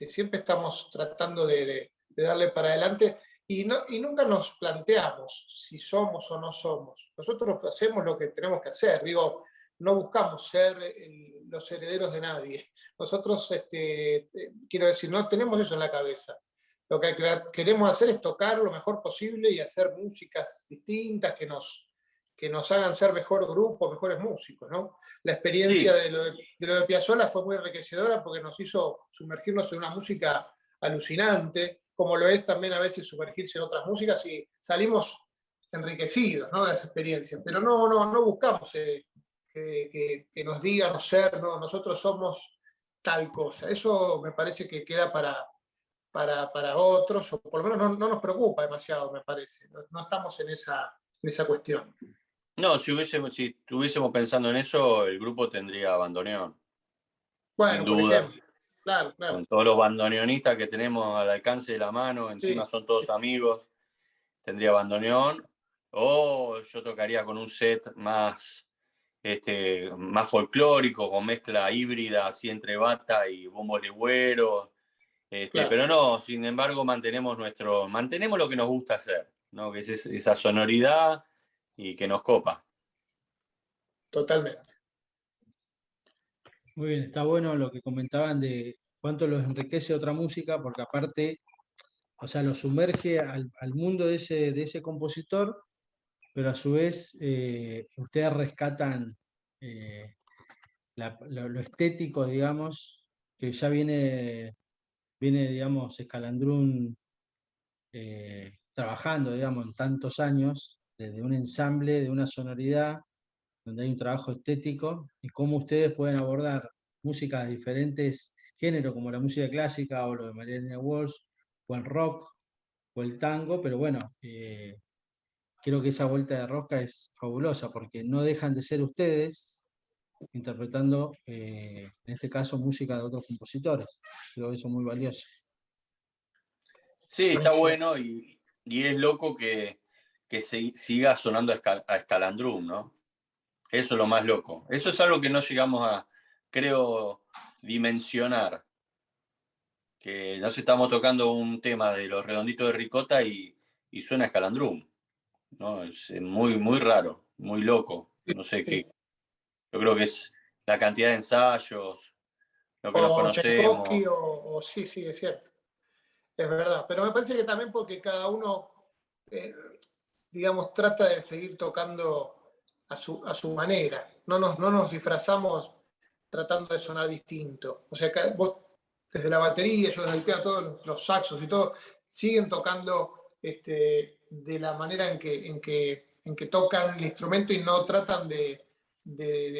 Siempre estamos tratando de darle para adelante y nunca nos planteamos si somos o no somos. Nosotros hacemos lo que tenemos que hacer. Digo, no buscamos ser los herederos de nadie. Nosotros, quiero decir, no tenemos eso en la cabeza. Lo que queremos hacer es tocar lo mejor posible y hacer músicas distintas que nos hagan ser mejor grupo, mejores músicos, ¿no? La experiencia Sí. de lo de Piazzolla fue muy enriquecedora porque nos hizo sumergirnos en una música alucinante, como lo es también a veces sumergirse en otras músicas y salimos enriquecidos, ¿no?, de esa experiencia. Pero no buscamos que nos digan o ser, ¿no? Nosotros somos tal cosa. Eso me parece que queda para otros, o por lo menos no nos preocupa demasiado, me parece. No estamos en esa cuestión. No, si estuviésemos pensando en eso, el grupo tendría bandoneón. Bueno, Sin por duda. ejemplo. Claro. Con todos los bandoneonistas que tenemos al alcance de la mano, encima Sí. son todos amigos, tendría bandoneón. O yo tocaría con un set más folclórico, con mezcla híbrida, así entre bata y bombo legüero. Claro. Pero no, sin embargo, mantenemos lo que nos gusta hacer, ¿no? Que es esa sonoridad y que nos copa. Totalmente. Muy bien, está bueno lo que comentaban de cuánto los enriquece otra música, porque aparte, o sea, lo sumerge al mundo de ese compositor, pero a su vez ustedes rescatan lo estético, digamos, que ya viene, digamos, Escalandrún trabajando, digamos, en tantos años, desde un ensamble, de una sonoridad, donde hay un trabajo estético, y cómo ustedes pueden abordar músicas de diferentes géneros, como la música clásica, o lo de Mariana Walsh, o el rock, o el tango, pero bueno, creo que esa vuelta de rosca es fabulosa, porque no dejan de ser ustedes interpretando, en este caso, música de otros compositores. Creo que eso es muy valioso. Sí, está bueno y es loco que siga sonando a Escalandrum, ¿no? Eso es lo más loco. Eso es algo que no llegamos a, creo, dimensionar. Que nos estamos tocando un tema de Los Redonditos de Ricota y suena Escalandrum, ¿no? Es muy, muy raro, muy loco. No sé qué. Yo creo que es la cantidad de ensayos, lo que nos O Tchaikovsky, conocemos. sí, es cierto. Es verdad. Pero me parece que también porque cada uno, digamos, trata de seguir tocando a su manera. No nos disfrazamos tratando de sonar distinto. O sea, vos desde la batería, yo desde el piano, todos los saxos y todo, siguen tocando de la manera en que tocan el instrumento y no tratan de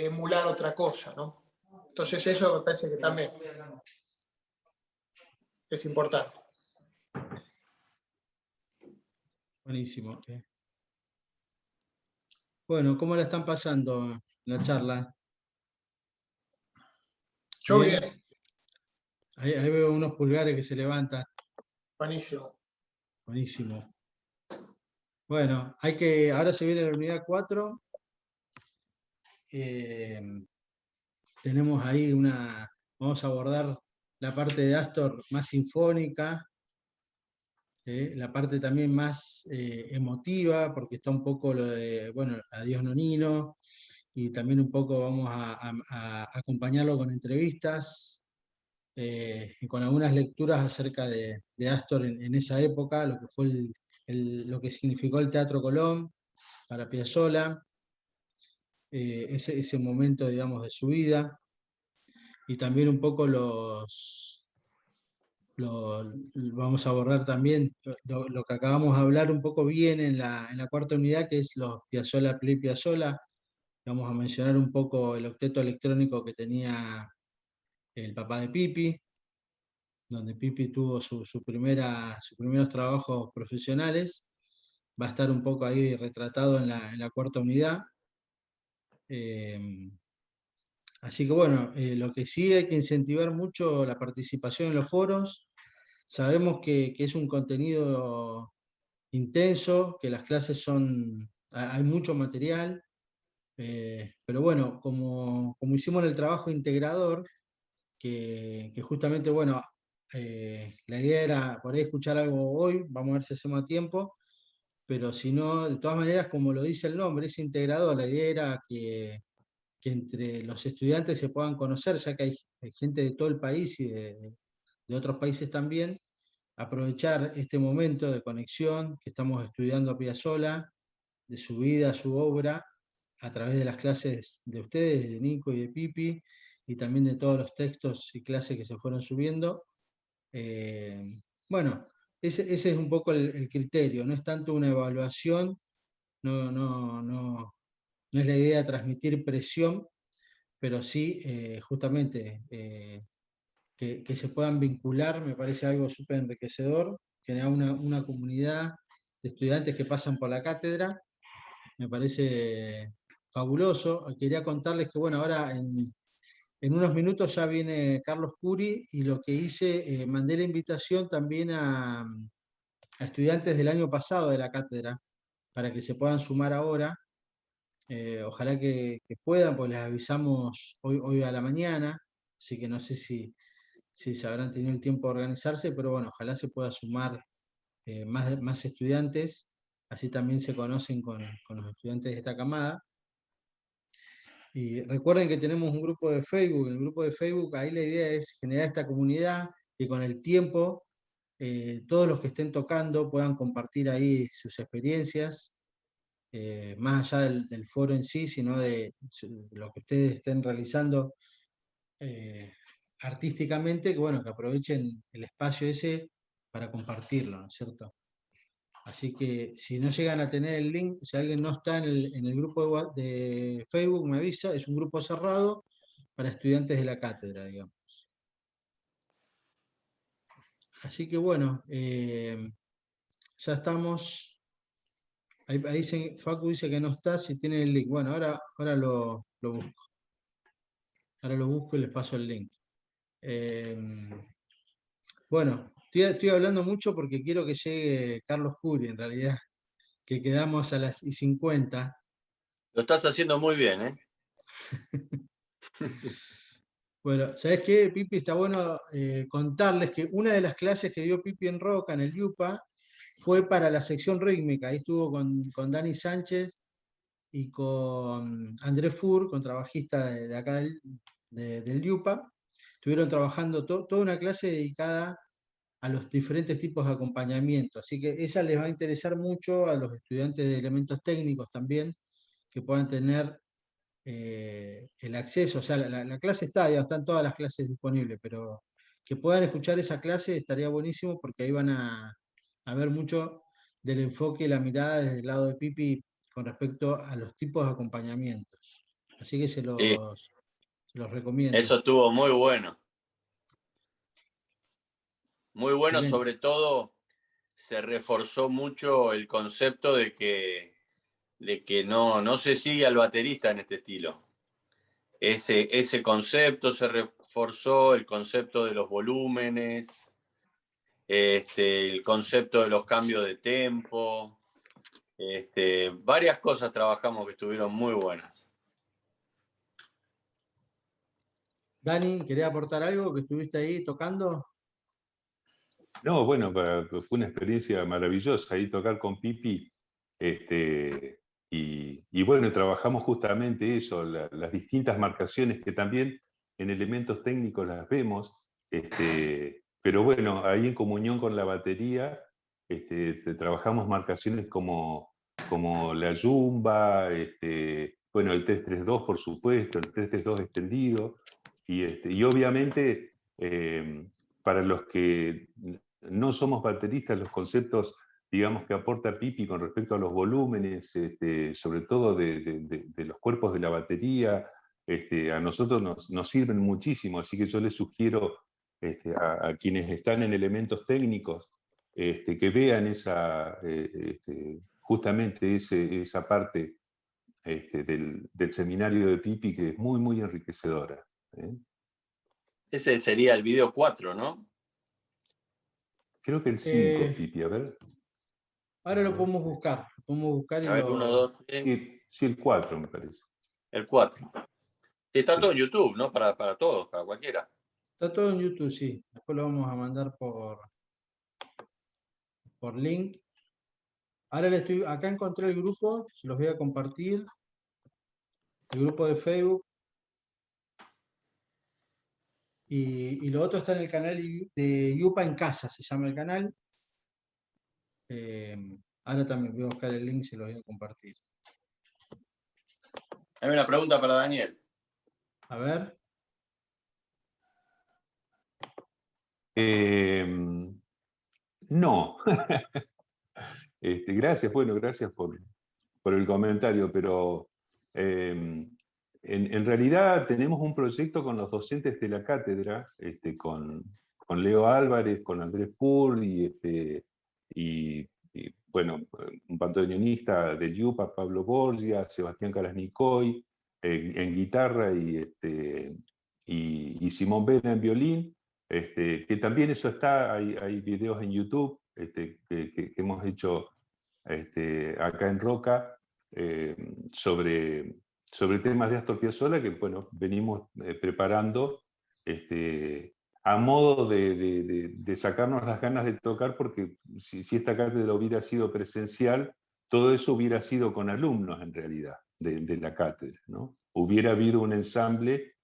emular otra cosa, ¿no? Entonces eso me parece que también es importante. Buenísimo. Bueno, ¿cómo la están pasando la charla? Yo bien. Ahí veo unos pulgares que se levantan. Buenísimo. Buenísimo. Bueno, ahora se viene la unidad 4. Tenemos ahí vamos a abordar la parte de Astor más sinfónica, la parte también más emotiva, porque está un poco lo de, bueno, Adiós Nonino, y también un poco vamos a acompañarlo con entrevistas y con algunas lecturas acerca de Astor en esa época, lo que fue lo que significó el Teatro Colón para Piazzolla. ese momento, digamos, de su vida, y también un poco vamos a abordar también lo que acabamos de hablar un poco bien en la cuarta unidad, que es los Piazzolla Play Piazzolla. Vamos a mencionar un poco el octeto electrónico que tenía el papá de Pipi, donde Pipi tuvo sus primeros trabajos profesionales. Va a estar un poco ahí retratado en la cuarta unidad. Así que bueno, lo que sí hay que incentivar mucho la participación en los foros. Sabemos que es un contenido intenso, que las clases hay mucho material, pero bueno, como hicimos en el trabajo integrador, que justamente, bueno, la idea era por ahí escuchar algo hoy, vamos a ver si hacemos a tiempo, pero si no, de todas maneras, como lo dice el nombre, es integrador, la idea era que entre los estudiantes se puedan conocer, ya que hay gente de todo el país y de otros países también, aprovechar este momento de conexión que estamos estudiando a Piazzolla, de su vida, su obra, a través de las clases de ustedes, de Nico y de Pipi, y también de todos los textos y clases que se fueron subiendo. Bueno, ese es un poco el criterio, no es tanto una evaluación, no es la idea de transmitir presión, pero sí justamente que se puedan vincular, me parece algo súper enriquecedor, generar una comunidad de estudiantes que pasan por la cátedra, me parece fabuloso. Quería contarles que, bueno, ahora en unos minutos ya viene Carlos Curi, y lo que hice, mandé la invitación también a estudiantes del año pasado de la cátedra, para que se puedan sumar ahora. Ojalá que puedan, pues les avisamos hoy a la mañana, así que no sé si se habrán tenido el tiempo de organizarse, pero bueno, ojalá se pueda sumar más estudiantes, así también se conocen con los estudiantes de esta camada. Y recuerden que tenemos un grupo de Facebook. En el grupo de Facebook, ahí la idea es generar esta comunidad, que con el tiempo todos los que estén tocando puedan compartir ahí sus experiencias, más allá del foro en sí, sino de lo que ustedes estén realizando artísticamente, que bueno, que aprovechen el espacio ese para compartirlo, ¿no es cierto? Así que si no llegan a tener el link, si alguien no está en el grupo de Facebook, me avisa, es un grupo cerrado para estudiantes de la cátedra, digamos. Así que bueno, ya estamos. Ahí Facu dice que no está, si tiene el link. Bueno, ahora lo busco. Ahora lo busco y les paso el link. Bueno, estoy hablando mucho porque quiero que llegue Carlos Curi, en realidad, que quedamos a las 50. Lo estás haciendo muy bien, ¿eh? Bueno, ¿sabés qué, Pipi? Está bueno contarles que una de las clases que dio Pipi en Roca, en el IUPA, fue para la sección rítmica. Ahí estuvo con Dani Sánchez y con Andrés Fur, contrabajista de acá del IUPA. Estuvieron trabajando toda una clase dedicada a los diferentes tipos de acompañamiento. Así que esa les va a interesar mucho a los estudiantes de elementos técnicos también, que puedan tener el acceso. O sea, la clase está, digamos, están todas las clases disponibles, pero que puedan escuchar esa clase estaría buenísimo, porque ahí van a ver mucho del enfoque y la mirada desde el lado de Pipi con respecto a los tipos de acompañamientos. Así que se Sí, los recomiendo. eso estuvo muy bueno. Muy bueno, Excelente. sobre todo se reforzó mucho el concepto de que no se sigue al baterista en este estilo. Ese concepto se reforzó, el concepto de los volúmenes, el concepto de los cambios de tempo. Varias cosas trabajamos que estuvieron muy buenas. Dani, ¿quería aportar algo que estuviste ahí tocando? No, bueno, fue una experiencia maravillosa ahí tocar con Pipi. Y bueno, trabajamos justamente eso, las distintas marcaciones que también en elementos técnicos las vemos, pero bueno, ahí en comunión con la batería, trabajamos marcaciones como la yumba, bueno, el 332, por supuesto, el 332 extendido, y obviamente, para los que no somos bateristas, los conceptos, digamos, que aporta Pipi con respecto a los volúmenes, sobre todo de los cuerpos de la batería, a nosotros nos sirven muchísimo, así que yo les sugiero a quienes están en elementos técnicos, que vean justamente esa parte del seminario de Pipi, que es muy, muy enriquecedora. Ese sería el video 4, ¿no? Creo que el 5, Pipi, a ver. Ahora lo podemos buscar. Y A ver, 1, 2, 3. Sí, el 4 me parece. El 4. Sí, está Sí. todo en YouTube, ¿no? Para todos, para cualquiera. Está todo en YouTube, sí. Después lo vamos a mandar por link. Ahora acá encontré el grupo, se los voy a compartir. El grupo de Facebook. Y lo otro está en el canal de Yupa en Casa, se llama el canal. Ahora también voy a buscar el link y se lo voy a compartir. Hay una pregunta para Daniel. A ver. No. Gracias por el comentario, pero en realidad tenemos un proyecto con los docentes de la cátedra, con Leo Álvarez, con Andrés Pur y bueno, un bandoneonista del Yupa, Pablo Borgia, Sebastián Kalasnikoy en guitarra y Simón Vela en violín, que también eso está, hay videos en YouTube que hemos hecho acá en Roca sobre temas de Astor Piazzolla que, bueno, venimos preparando a modo de sacarnos las ganas de tocar, porque si esta cátedra hubiera sido presencial, todo eso hubiera sido con alumnos en realidad de la cátedra, ¿no? Hubiera habido un ensamble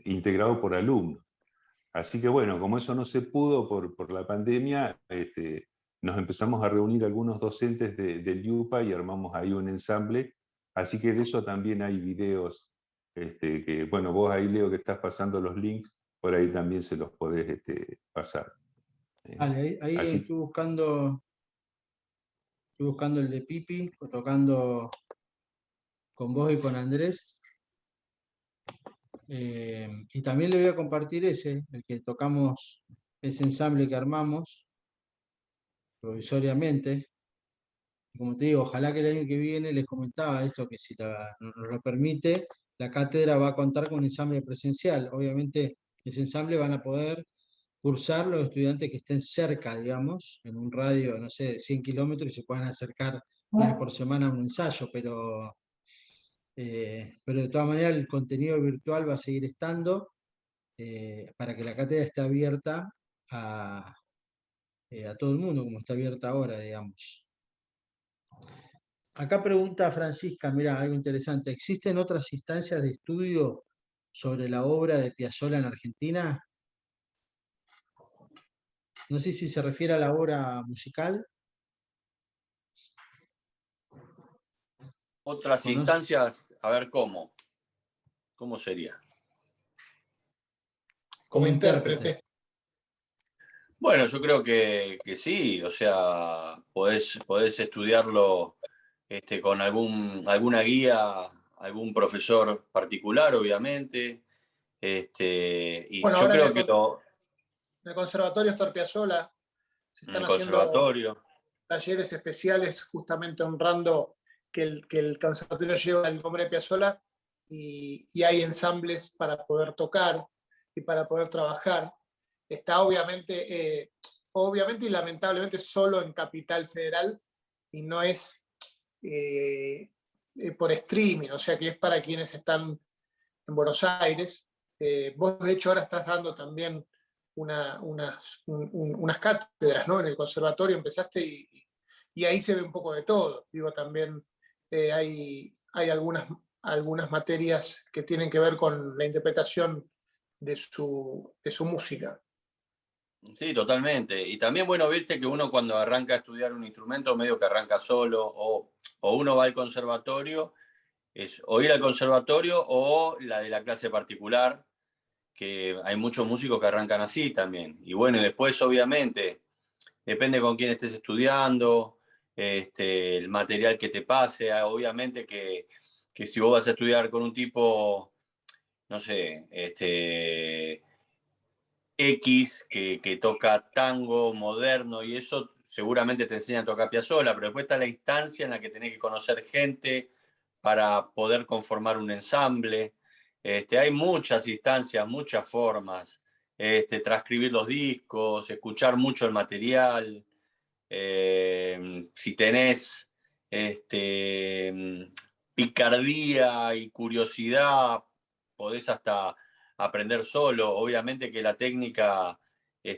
integrado por alumnos. Así que bueno, como eso no se pudo por la pandemia, nos empezamos a reunir algunos docentes del Yupa y armamos ahí un ensamble. Así que de eso también hay videos, que bueno, vos ahí, Leo, que estás pasando los links, por ahí también se los podés pasar. Vale, ahí estoy buscando el de Pipi, tocando con vos y con Andrés. Y también le voy a compartir el que tocamos, ese ensamble que armamos provisoriamente. Como te digo, ojalá que el año que viene, les comentaba esto, que si nos lo permite, la cátedra va a contar con un ensamble presencial. Obviamente, ese ensamble van a poder cursar los estudiantes que estén cerca, digamos, en un radio, no sé, de 100 kilómetros, y se puedan acercar una vez por semana a un ensayo, pero de todas maneras el contenido virtual va a seguir estando, para que la cátedra esté abierta a todo el mundo, como está abierta ahora, digamos. Acá pregunta Francisca, mira, algo interesante. ¿Existen otras instancias de estudio sobre la obra de Piazzolla en Argentina? No sé si se refiere a la obra musical. Otras instancias, a ver cómo. ¿Cómo sería? Como intérprete. Bueno, yo creo que sí, o sea, podés estudiarlo con alguna guía, algún profesor particular, obviamente. Y Bueno, yo ahora creo que en el Conservatorio Astor Piazzolla se en están el haciendo conservatorio. talleres especiales justamente honrando que el conservatorio lleva el nombre de Piazzolla, y hay ensambles para poder tocar y para poder trabajar. Está obviamente y lamentablemente solo en Capital Federal, y no es por streaming, o sea que es para quienes están en Buenos Aires. Vos de hecho ahora estás dando también unas cátedras, ¿no? En el conservatorio empezaste, y ahí se ve un poco de todo. Digo, también hay algunas materias que tienen que ver con la interpretación de su música. Sí, totalmente. Y también, bueno, viste que uno cuando arranca a estudiar un instrumento, medio que arranca solo, o uno va al conservatorio es o ir al conservatorio o la de la clase particular, que hay muchos músicos que arrancan así también. Y bueno, después obviamente depende con quién estés estudiando, el material que te pase. Obviamente que si vos vas a estudiar con un tipo, no sé, X, que toca tango moderno y eso, seguramente te enseñan a tocar Piazzolla, pero después está la instancia en la que tenés que conocer gente para poder conformar un ensamble. Hay muchas instancias, muchas formas. Transcribir los discos, escuchar mucho el material. Si tenés picardía y curiosidad, podés hasta aprender solo. Obviamente que la técnica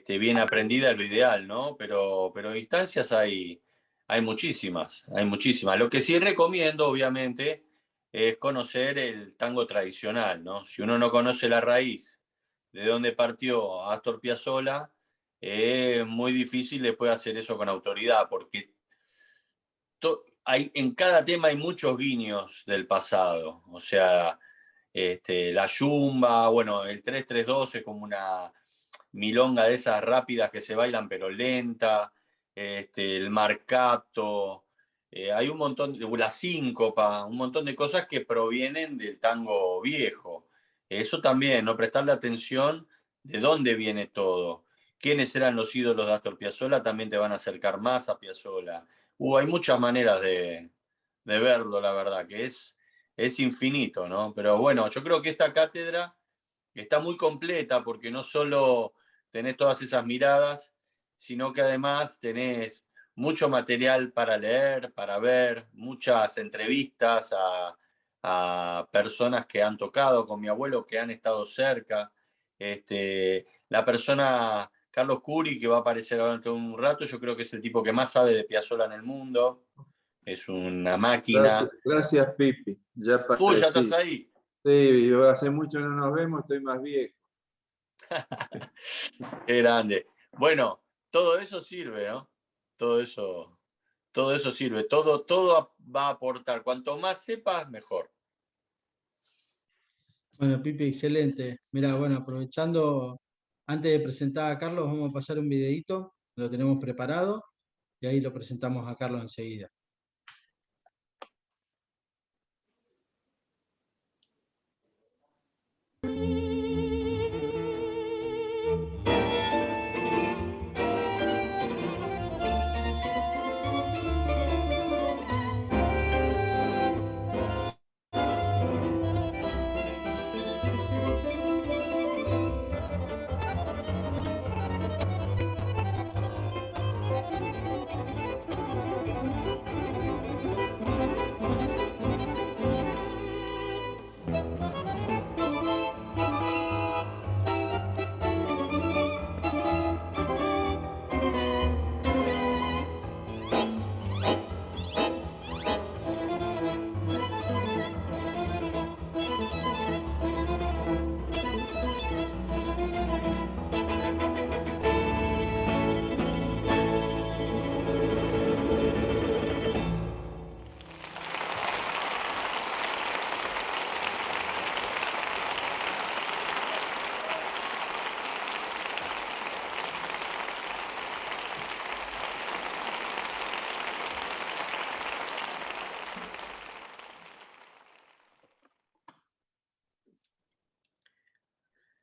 bien aprendida es lo ideal, ¿no? Pero instancias hay muchísimas, hay muchísimas. Lo que sí recomiendo, obviamente, es conocer el tango tradicional, ¿no? Si uno no conoce la raíz de dónde partió Astor Piazzolla, es muy difícil después hacer eso con autoridad, porque en cada tema hay muchos guiños del pasado. O sea, la yumba, bueno, el 3-3-2 es como una milonga de esas rápidas que se bailan pero lenta, el marcato, hay un montón, la síncopa, un montón de cosas que provienen del tango viejo. Eso también, no prestarle atención de dónde viene todo. ¿Quiénes eran los ídolos de Astor Piazzolla? También te van a acercar más a Piazzolla. Hay muchas maneras de verlo, la verdad, que es infinito, ¿no? Pero bueno, yo creo que esta cátedra está muy completa porque no solo tenés todas esas miradas, sino que además tenés mucho material para leer, para ver, muchas entrevistas a personas que han tocado con mi abuelo, que han estado cerca. La persona, Carlos Curi, que va a aparecer ahora dentro de un rato, yo creo que es el tipo que más sabe de Piazzolla en el mundo. Es una máquina. Gracias, Pipi. Ya Uy, ya estás padecí. ahí. Sí, hace mucho no nos vemos, estoy más viejo. Qué grande. Bueno, todo eso sirve, ¿no? Todo eso sirve. Todo va a aportar. Cuanto más sepas, mejor. Bueno, Pipi, excelente. Mira, bueno, aprovechando, antes de presentar a Carlos, vamos a pasar un videíto, lo tenemos preparado y ahí lo presentamos a Carlos enseguida.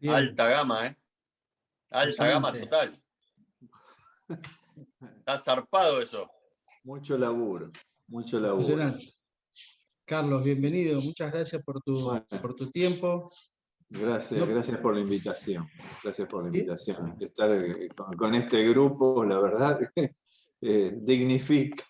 Bien. Alta gama, ¿eh? Alta gama Impresionante. total. Está zarpado eso. Mucho laburo, mucho laburo. Impresionante. Carlos, bienvenido. Muchas gracias por tu tiempo. Gracias por la invitación. Gracias por la invitación. Estar con este grupo, la verdad, dignifica.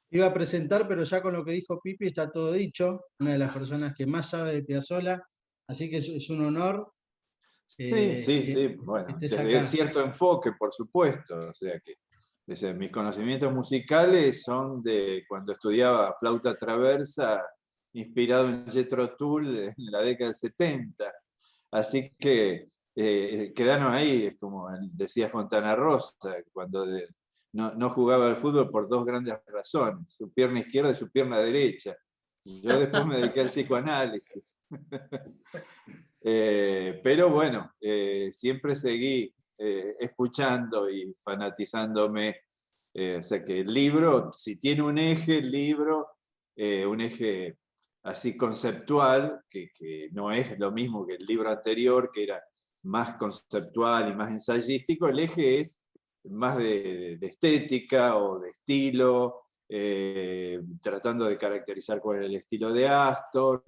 Iba a presentar, pero ya con lo que dijo Pipi está todo dicho. Una de las personas que más sabe de Piazzolla, así que es un honor. Sí, bueno, desde cierto enfoque, por supuesto. O sea que mis conocimientos musicales son de cuando estudiaba flauta traversa, inspirado en Jethro Tull en la década del 70. Así que quedaron ahí, como decía Fontana Rosa, cuando no jugaba al fútbol por dos grandes razones, su pierna izquierda y su pierna derecha. Yo después me dediqué al psicoanálisis. Pero bueno, siempre seguí escuchando y fanatizándome. O sea que el libro, si tiene un eje, el libro, un eje así conceptual, que no es lo mismo que el libro anterior, que era más conceptual y más ensayístico, el eje es más de estética o de estilo, tratando de caracterizar cuál es el estilo de Astor,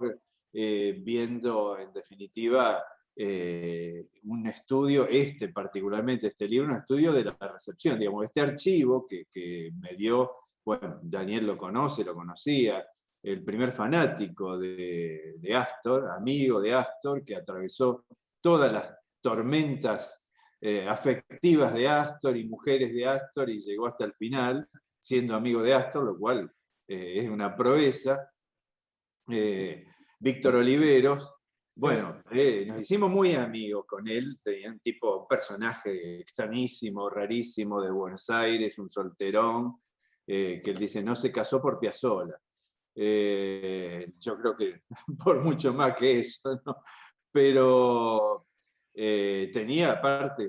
viendo en definitiva un estudio, particularmente este libro, un estudio de la recepción, digamos, este archivo que me dio, bueno, Daniel lo conoce, lo conocía, el primer fanático de Astor, amigo de Astor, que atravesó todas las tormentas afectivas de Astor y mujeres de Astor y llegó hasta el final siendo amigo de Astor, lo cual es una proeza. Víctor Oliveros, bueno, nos hicimos muy amigos con él, tenía un personaje extrañísimo, rarísimo de Buenos Aires, un solterón, que él dice, no se casó por Piazzolla. Yo creo que por mucho más que eso, ¿no? Pero tenía aparte,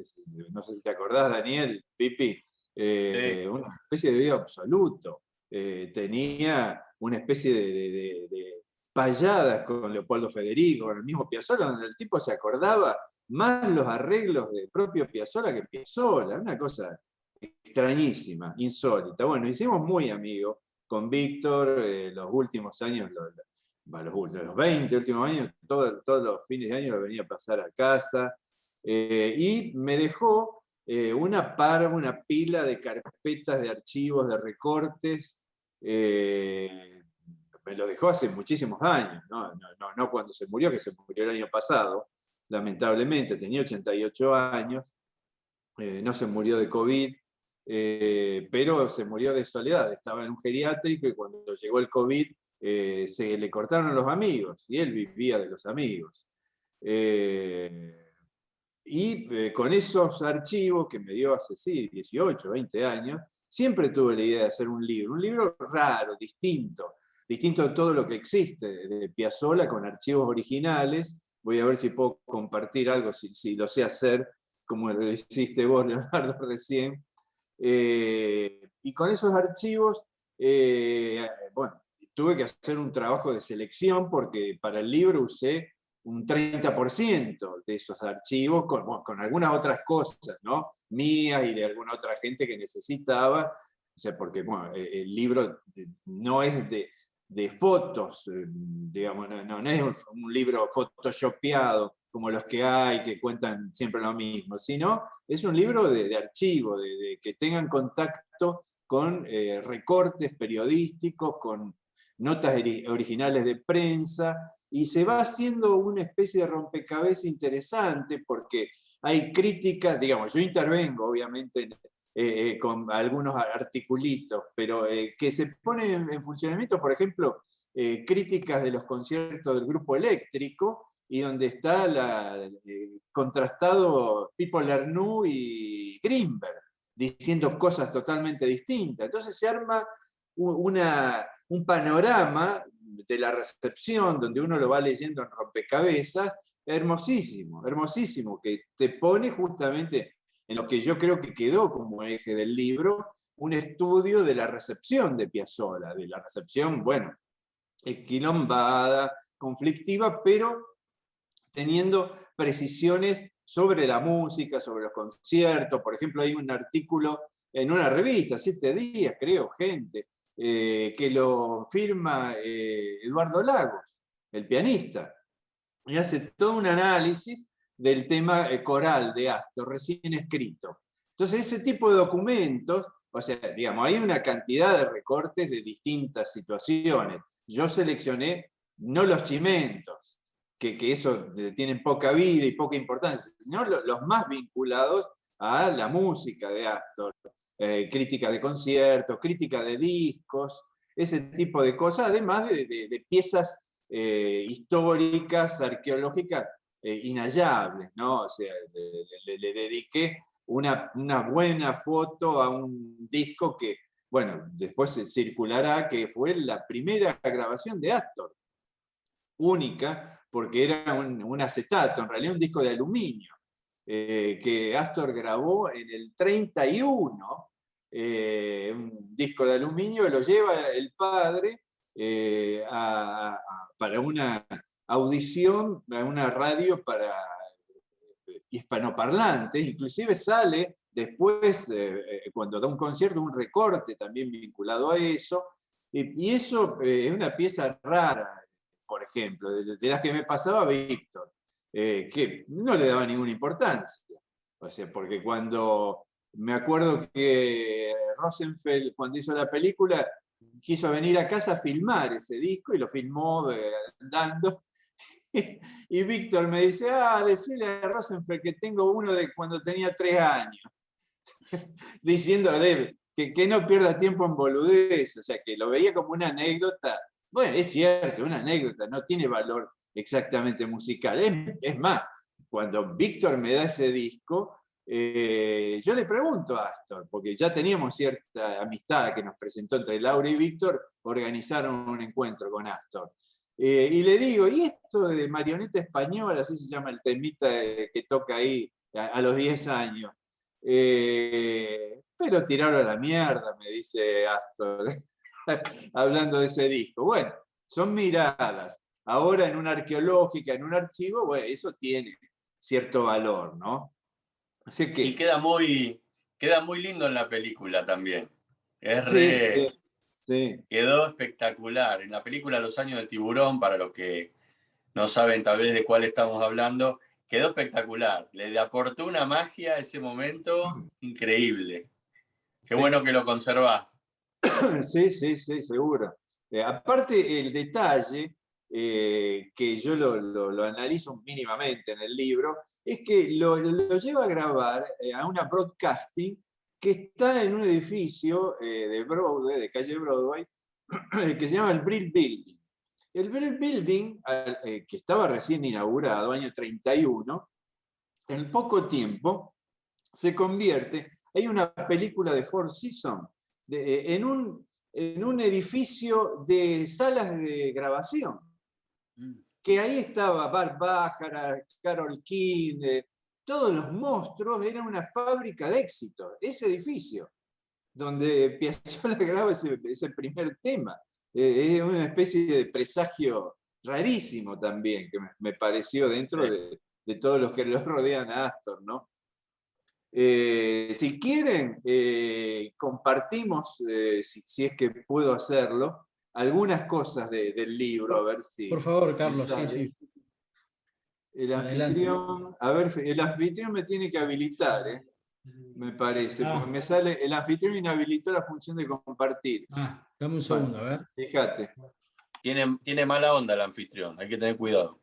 no sé si te acordás, Daniel, Pipi, una especie de video absoluto. Tenía una especie de payadas con Leopoldo Federico, con el mismo Piazzolla, donde el tipo se acordaba más los arreglos del propio Piazzolla que Piazzolla, una cosa extrañísima, insólita. Bueno, hicimos muy amigos con Víctor los últimos años, los 20 últimos años, todos los fines de año lo venía a pasar a casa, y me dejó una pila de carpetas, de archivos, de recortes, me lo dejó hace muchísimos años, no cuando se murió, que se murió el año pasado, lamentablemente, tenía 88 años, no se murió de COVID, pero se murió de soledad, estaba en un geriátrico y cuando llegó el COVID se le cortaron los amigos y él vivía de los amigos. Y con esos archivos que me dio hace 18, 20 años, siempre tuve la idea de hacer un libro raro, distinto de todo lo que existe de Piazzolla, con archivos originales. Voy a ver si puedo compartir algo, si lo sé hacer, como lo hiciste vos, Leonardo, recién. Y con esos archivos, bueno, tuve que hacer un trabajo de selección porque para el libro usé un 30% de esos archivos con algunas otras cosas, ¿no? Mías y de alguna otra gente que necesitaba, o sea, porque bueno, el libro no es de fotos, digamos, no es un libro photoshopeado como los que hay, que cuentan siempre lo mismo, sino es un libro de archivo, de que tengan contacto con recortes periodísticos, con notas originales de prensa, y se va haciendo una especie de rompecabezas interesante porque hay críticas, digamos, yo intervengo obviamente con algunos articulitos, pero que se ponen en funcionamiento, por ejemplo, críticas de los conciertos del Grupo Eléctrico, y donde está contrastado Pipo Lernoux y Greenberg, diciendo cosas totalmente distintas. Entonces se arma un panorama de la recepción, donde uno lo va leyendo en rompecabezas, hermosísimo, hermosísimo, que te pone justamente en lo que yo creo que quedó como eje del libro, un estudio de la recepción de Piazzolla, de la recepción, bueno, quilombada, conflictiva, pero teniendo precisiones sobre la música, sobre los conciertos. Por ejemplo, hay un artículo en una revista, 7 días, creo, gente, que lo firma Eduardo Lagos, el pianista, y hace todo un análisis del tema coral de Astor, recién escrito. Entonces, ese tipo de documentos, o sea, digamos, hay una cantidad de recortes de distintas situaciones. Yo seleccioné no los chimentos, que eso tienen poca vida y poca importancia, sino los más vinculados a la música de Astor. Crítica de conciertos, crítica de discos, ese tipo de cosas, además de piezas históricas, arqueológicas, inhallables, ¿no? O sea, le dediqué una buena foto a un disco que, bueno, después se circulará, que fue la primera grabación de Astor, única, porque era un acetato, en realidad un disco de aluminio, que Astor grabó en el 31, un disco de aluminio, lo lleva el padre para una audición, a una radio para hispanoparlantes, inclusive sale después, cuando da un concierto, un recorte también vinculado a eso, y eso es una pieza rara, por ejemplo, de las que me pasaba a Víctor, que no le daba ninguna importancia. O sea, porque cuando me acuerdo que Rosenfeld, cuando hizo la película, quiso venir a casa a filmar ese disco y lo filmó andando. Y Víctor me dice, decile a Rosenfeld que tengo uno de cuando tenía 3 años. Diciéndole que no pierda tiempo en boludez, o sea, que lo veía como una anécdota. Bueno, es cierto, una anécdota, no tiene valor exactamente musical. Es más, cuando Víctor me da ese disco, yo le pregunto a Astor, porque ya teníamos cierta amistad que nos presentó entre Laura y Víctor, organizaron un encuentro con Astor. Y le digo, ¿y esto de marioneta española, así se llama el temita que toca ahí a los 10 años? Pero tiraron a la mierda, me dice Astor, hablando de ese disco. Bueno, son miradas. Ahora en una arqueológica, en un archivo, bueno, eso tiene cierto valor, ¿no? Así que, y queda muy lindo en la película también. Sí. Quedó espectacular. En la película Los años del tiburón, para los que no saben tal vez de cuál estamos hablando, quedó espectacular. Le aportó una magia a ese momento increíble. Qué bueno que lo conservás. Sí, seguro. Aparte, el detalle, que yo lo analizo mínimamente en el libro, es que lo lleva a grabar a una broadcasting que está en un edificio de Broadway, de calle Broadway, que se llama el Brill Building. El Brill Building, que estaba recién inaugurado, año 31, en poco tiempo se convierte, hay una película de Four Seasons, en un edificio de salas de grabación, que ahí estaba Bart Bacharach, Carole King, todos los monstruos, era una fábrica de éxito, ese edificio, donde Piazzolla graba ese primer tema. Es una especie de presagio rarísimo también, que me pareció dentro de todos los que lo rodean a Astor, ¿no? Si quieren, compartimos, si es que puedo hacerlo, algunas cosas del libro, a ver si... Por favor, Carlos, sí. El anfitrión, a ver, el anfitrión me tiene que habilitar, me parece, porque me sale, el anfitrión inhabilitó la función de compartir. Dame un segundo, a ver. Fíjate. Tiene mala onda el anfitrión, hay que tener cuidado.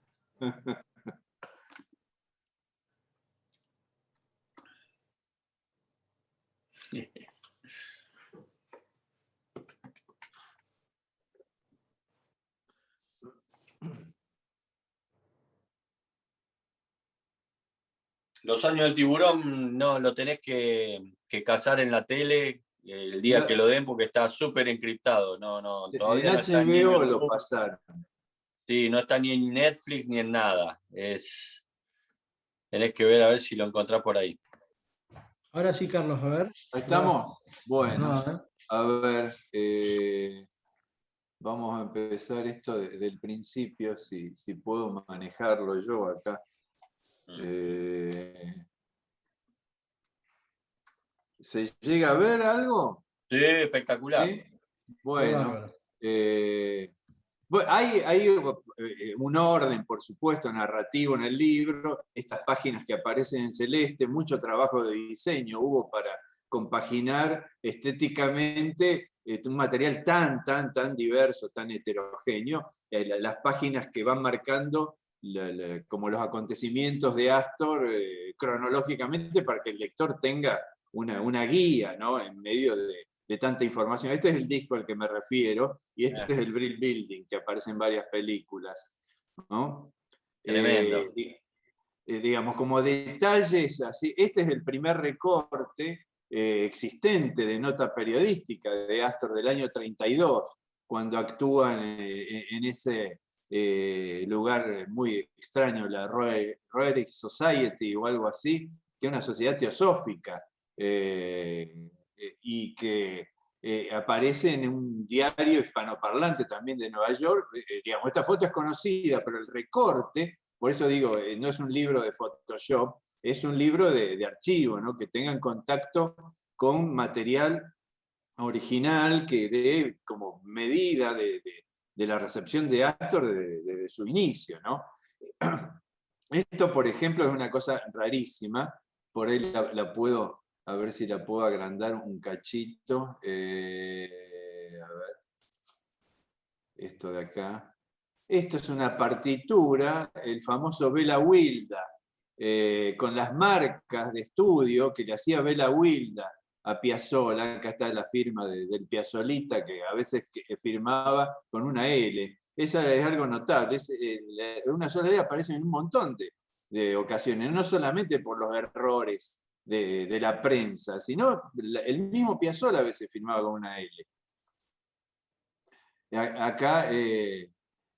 Los años del tiburón no lo tenés que cazar en la tele el día que lo den porque está súper encriptado. Todavía en no está ni HBO lo pasaron. Sí, no está ni en Netflix ni en nada. Tenés que ver a ver si lo encontrás por ahí. Ahora sí, Carlos, a ver. ¿Ahí estamos? Bueno, a ver, vamos a empezar esto desde el principio, si puedo manejarlo yo acá. ¿Se llega a ver algo? Sí, espectacular. ¿Sí? Bueno, hay un orden, por supuesto, narrativo en el libro, estas páginas que aparecen en celeste, mucho trabajo de diseño hubo para compaginar estéticamente un material tan diverso, tan heterogéneo, las páginas que van marcando como los acontecimientos de Astor cronológicamente para que el lector tenga una guía, ¿no? En medio de tanta información. Este es el disco al que me refiero y este es el Brill Building que aparece en varias películas, ¿no? Tremendo. digamos, como detalles así. Este es el primer recorte existente de nota periodística de Astor del año 32, cuando actúa en ese lugar muy extraño, la Roerich Society o algo así, que es una sociedad teosófica, y que aparece en un diario hispanoparlante también de Nueva York. Digamos, esta foto es conocida, pero el recorte, por eso digo, no es un libro de Photoshop, es un libro de archivo, ¿no? Que tengan contacto con material original que dé como medida de la recepción de Astor desde su inicio, ¿no? Esto, por ejemplo, es una cosa rarísima, por ahí la puedo, a ver si la puedo agrandar un cachito. A ver, esto de acá. Esto es una partitura, el famoso Bela Wilda, con las marcas de estudio que le hacía Bela Wilda a Piazzolla. Acá está la firma del Piazzolita, que a veces firmaba con una L. Esa es algo notable. Una sola L aparece en un montón de ocasiones, no solamente por los errores de la prensa, sino el mismo Piazzolla a veces firmaba con una L. Acá,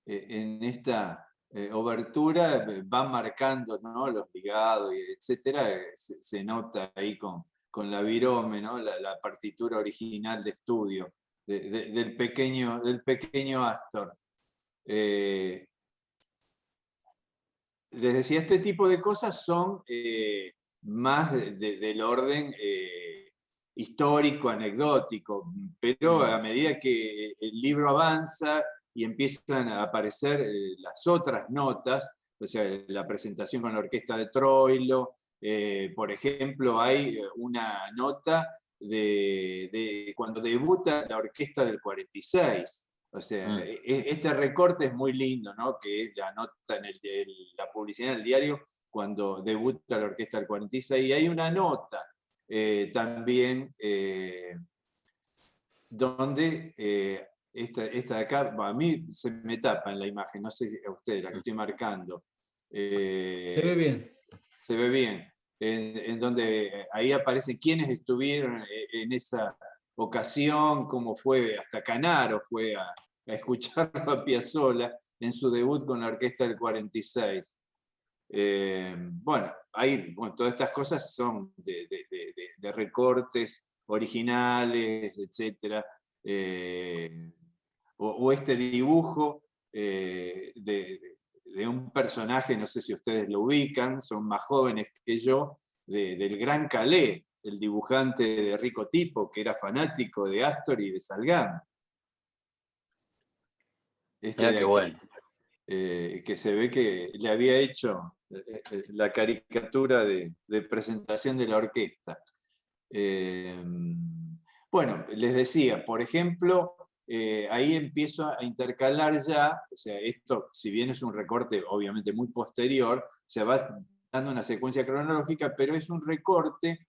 en esta obertura, van marcando, ¿no?, los ligados, etc. Se nota ahí con la virome, ¿no?, la partitura original de estudio del pequeño Astor. Les decía, este tipo de cosas son más del orden histórico, anecdótico, pero a medida que el libro avanza y empiezan a aparecer las otras notas, o sea, la presentación con la orquesta de Troilo, por ejemplo, hay una nota de cuando debuta la orquesta del 46. O sea, este recorte es muy lindo, ¿no? Que es la nota en la publicidad en el diario cuando debuta la orquesta del 46. Y hay una nota también donde esta de acá, a mí se me tapa en la imagen, no sé a ustedes, la que estoy marcando. Se ve bien. Se ve bien. En donde ahí aparecen quienes estuvieron en esa ocasión, como fue, hasta Canaro fue a escucharlo a Piazzolla en su debut con la orquesta del 46. Bueno, todas estas cosas son de recortes originales, etc. O este dibujo de un personaje, no sé si ustedes lo ubican, son más jóvenes que yo, del Gran Calais, el dibujante de Rico Tipo, que era fanático de Astor y de Salgán. Qué bueno. Que se ve que le había hecho la caricatura de presentación de la orquesta. Bueno, les decía, por ejemplo, ahí empiezo a intercalar ya, o sea, esto, si bien es un recorte obviamente muy posterior, se va dando una secuencia cronológica, pero es un recorte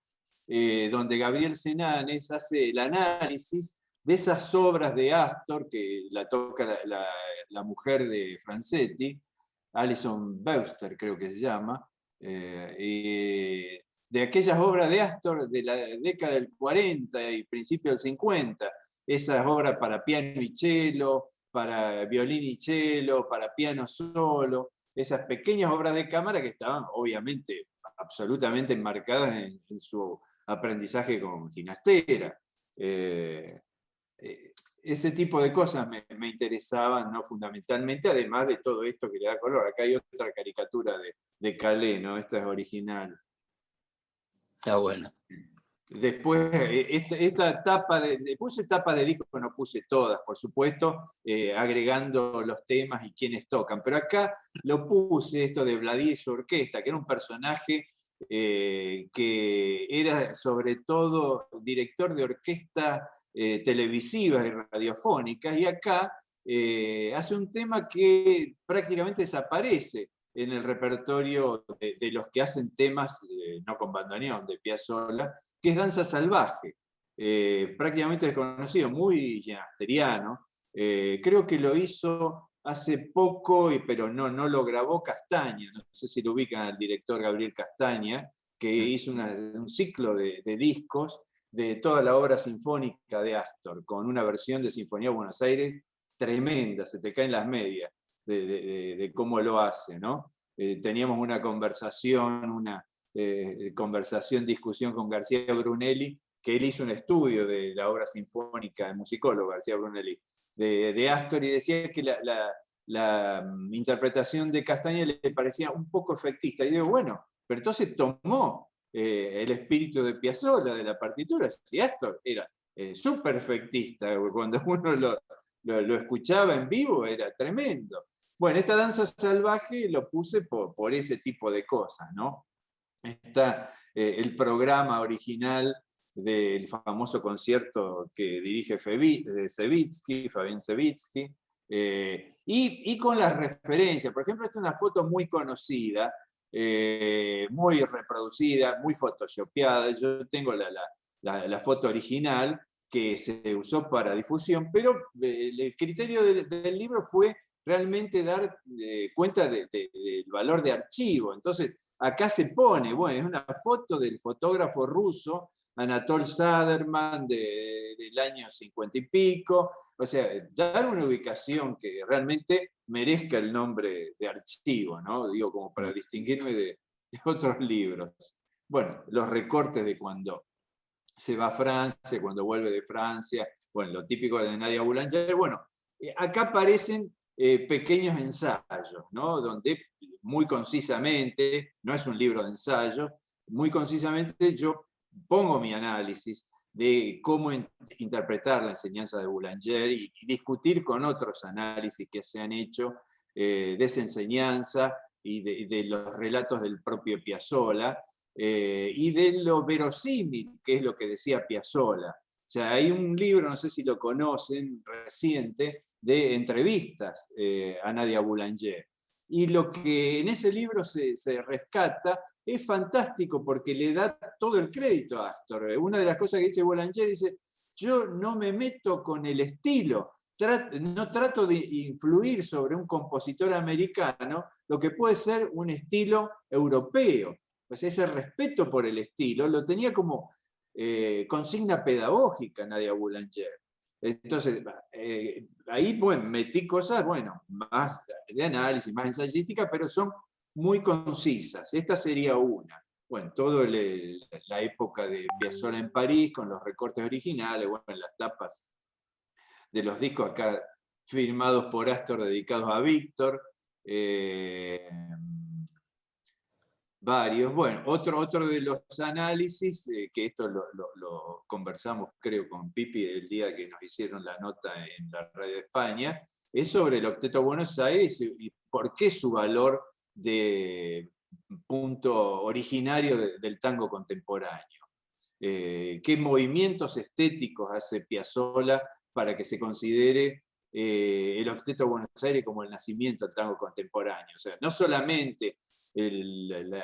donde Gabriel Senanes hace el análisis de esas obras de Astor, que la toca la mujer de Franzetti, Alison Webster creo que se llama, de aquellas obras de Astor de la década del 40 y principio del 50, esas obras para piano y cello, para violín y cello, para piano solo, esas pequeñas obras de cámara que estaban obviamente absolutamente enmarcadas en su aprendizaje con Ginastera. Ese tipo de cosas me interesaban, ¿no?, fundamentalmente, además de todo esto que le da color. Acá hay otra caricatura de Calais, ¿no? Esta es original. Está bueno. Después, esta tapa puse tapas de disco, no puse todas, por supuesto, agregando los temas y quienes tocan. Pero acá lo puse, esto de Vladí y su orquesta, que era un personaje que era sobre todo director de orquesta televisivas y radiofónicas, y acá hace un tema que prácticamente desaparece en el repertorio de los que hacen temas, no con bandoneón, de Piazzolla, que es Danza Salvaje, prácticamente desconocido, muy ginasteriano. Creo que lo hizo hace poco, pero no lo grabó Castaña, no sé si lo ubican al director Gabriel Castaña, que hizo un ciclo de discos de toda la obra sinfónica de Astor, con una versión de Sinfonía de Buenos Aires tremenda, se te caen las medias de cómo lo hace, ¿no? Teníamos una conversación, discusión con García Brunelli, que él hizo un estudio de la obra sinfónica, el musicólogo García Brunelli, de Astor, y decía que la interpretación de Castaña le parecía un poco efectista. Y digo, bueno, pero entonces tomó el espíritu de Piazzolla, de la partitura. Si Astor era súper efectista, cuando uno lo escuchaba en vivo era tremendo. Bueno, esta danza salvaje lo puse por ese tipo de cosas, ¿no? Está el programa original del famoso concierto que dirige Fabián Sevitsky, y con las referencias. Por ejemplo, esta es una foto muy conocida, muy reproducida, muy photoshopeada. Yo tengo la foto original que se usó para difusión, pero el criterio del libro fue realmente dar cuenta del valor de archivo. Entonces, acá se pone, bueno, es una foto del fotógrafo ruso Anatol Saderman del año 50 y pico. O sea, dar una ubicación que realmente merezca el nombre de archivo, ¿no? Digo, como para distinguirme de otros libros. Bueno, los recortes de cuando se va a Francia, cuando vuelve de Francia, bueno, lo típico de Nadia Boulanger. Bueno, acá aparecen pequeños ensayos, ¿no? Donde muy concisamente, no es un libro de ensayo, muy concisamente yo pongo mi análisis de cómo interpretar la enseñanza de Boulanger y discutir con otros análisis que se han hecho de esa enseñanza y de los relatos del propio Piazzolla, y de lo verosímil, que es lo que decía Piazzolla. O sea, hay un libro, no sé si lo conocen, reciente, de entrevistas a Nadia Boulanger. Y lo que en ese libro se rescata es fantástico porque le da todo el crédito a Astor. Una de las cosas que dice Boulanger dice, yo no me meto con el estilo, no trato de influir sobre un compositor americano lo que puede ser un estilo europeo. Pues ese respeto por el estilo lo tenía como consigna pedagógica Nadia Boulanger. Entonces, ahí bueno, metí cosas, bueno, más de análisis, más ensayística, pero son muy concisas. Esta sería una. Bueno, toda la época de Piazzolla en París, con los recortes originales, bueno, las tapas de los discos acá firmados por Astor dedicados a Víctor. Varios. Bueno, otro de los análisis, que esto lo conversamos creo con Pipi el día que nos hicieron la nota en la Radio de España, es sobre el Octeto Buenos Aires y por qué su valor de punto originario del tango contemporáneo. ¿Qué movimientos estéticos hace Piazzolla para que se considere el Octeto Buenos Aires como el nacimiento del tango contemporáneo? O sea, no solamente la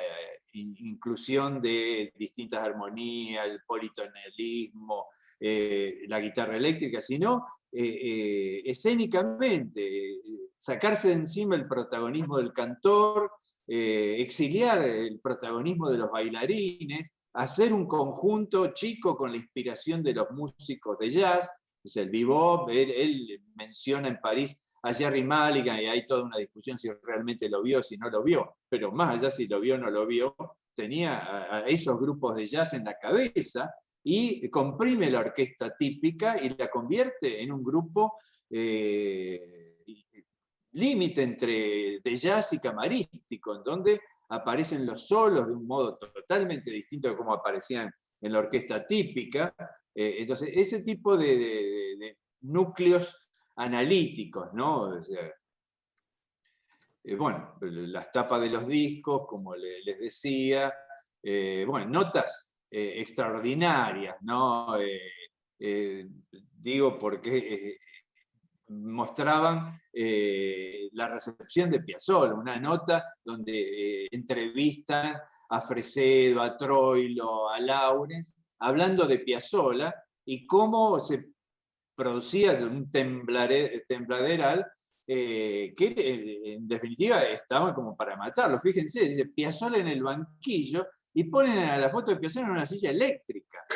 inclusión de distintas armonías, el politonelismo, la guitarra eléctrica, sino escénicamente, sacarse de encima el protagonismo del cantor, exiliar el protagonismo de los bailarines, hacer un conjunto chico con la inspiración de los músicos de jazz, es el bebop. Él menciona en París a Jerry Mulligan y hay toda una discusión si realmente lo vio, si no lo vio, pero más allá si lo vio o no lo vio, tenía a esos grupos de jazz en la cabeza y comprime la orquesta típica y la convierte en un grupo límite entre de jazz y camarístico, en donde aparecen los solos de un modo totalmente distinto de cómo aparecían en la orquesta típica. Entonces, ese tipo de núcleos analíticos, ¿no? O sea, bueno, las tapas de los discos, como les decía, bueno, notas extraordinarias, ¿no? Digo porque mostraban la recepción de Piazzolla, una nota donde entrevistan a Fresedo, a Troilo, a Laurens, hablando de Piazzolla y cómo se producía un tembladeral que en definitiva estaban como para matarlo. Fíjense, dice Piazzolla en el banquillo y ponen a la foto de Piazzolla en una silla eléctrica.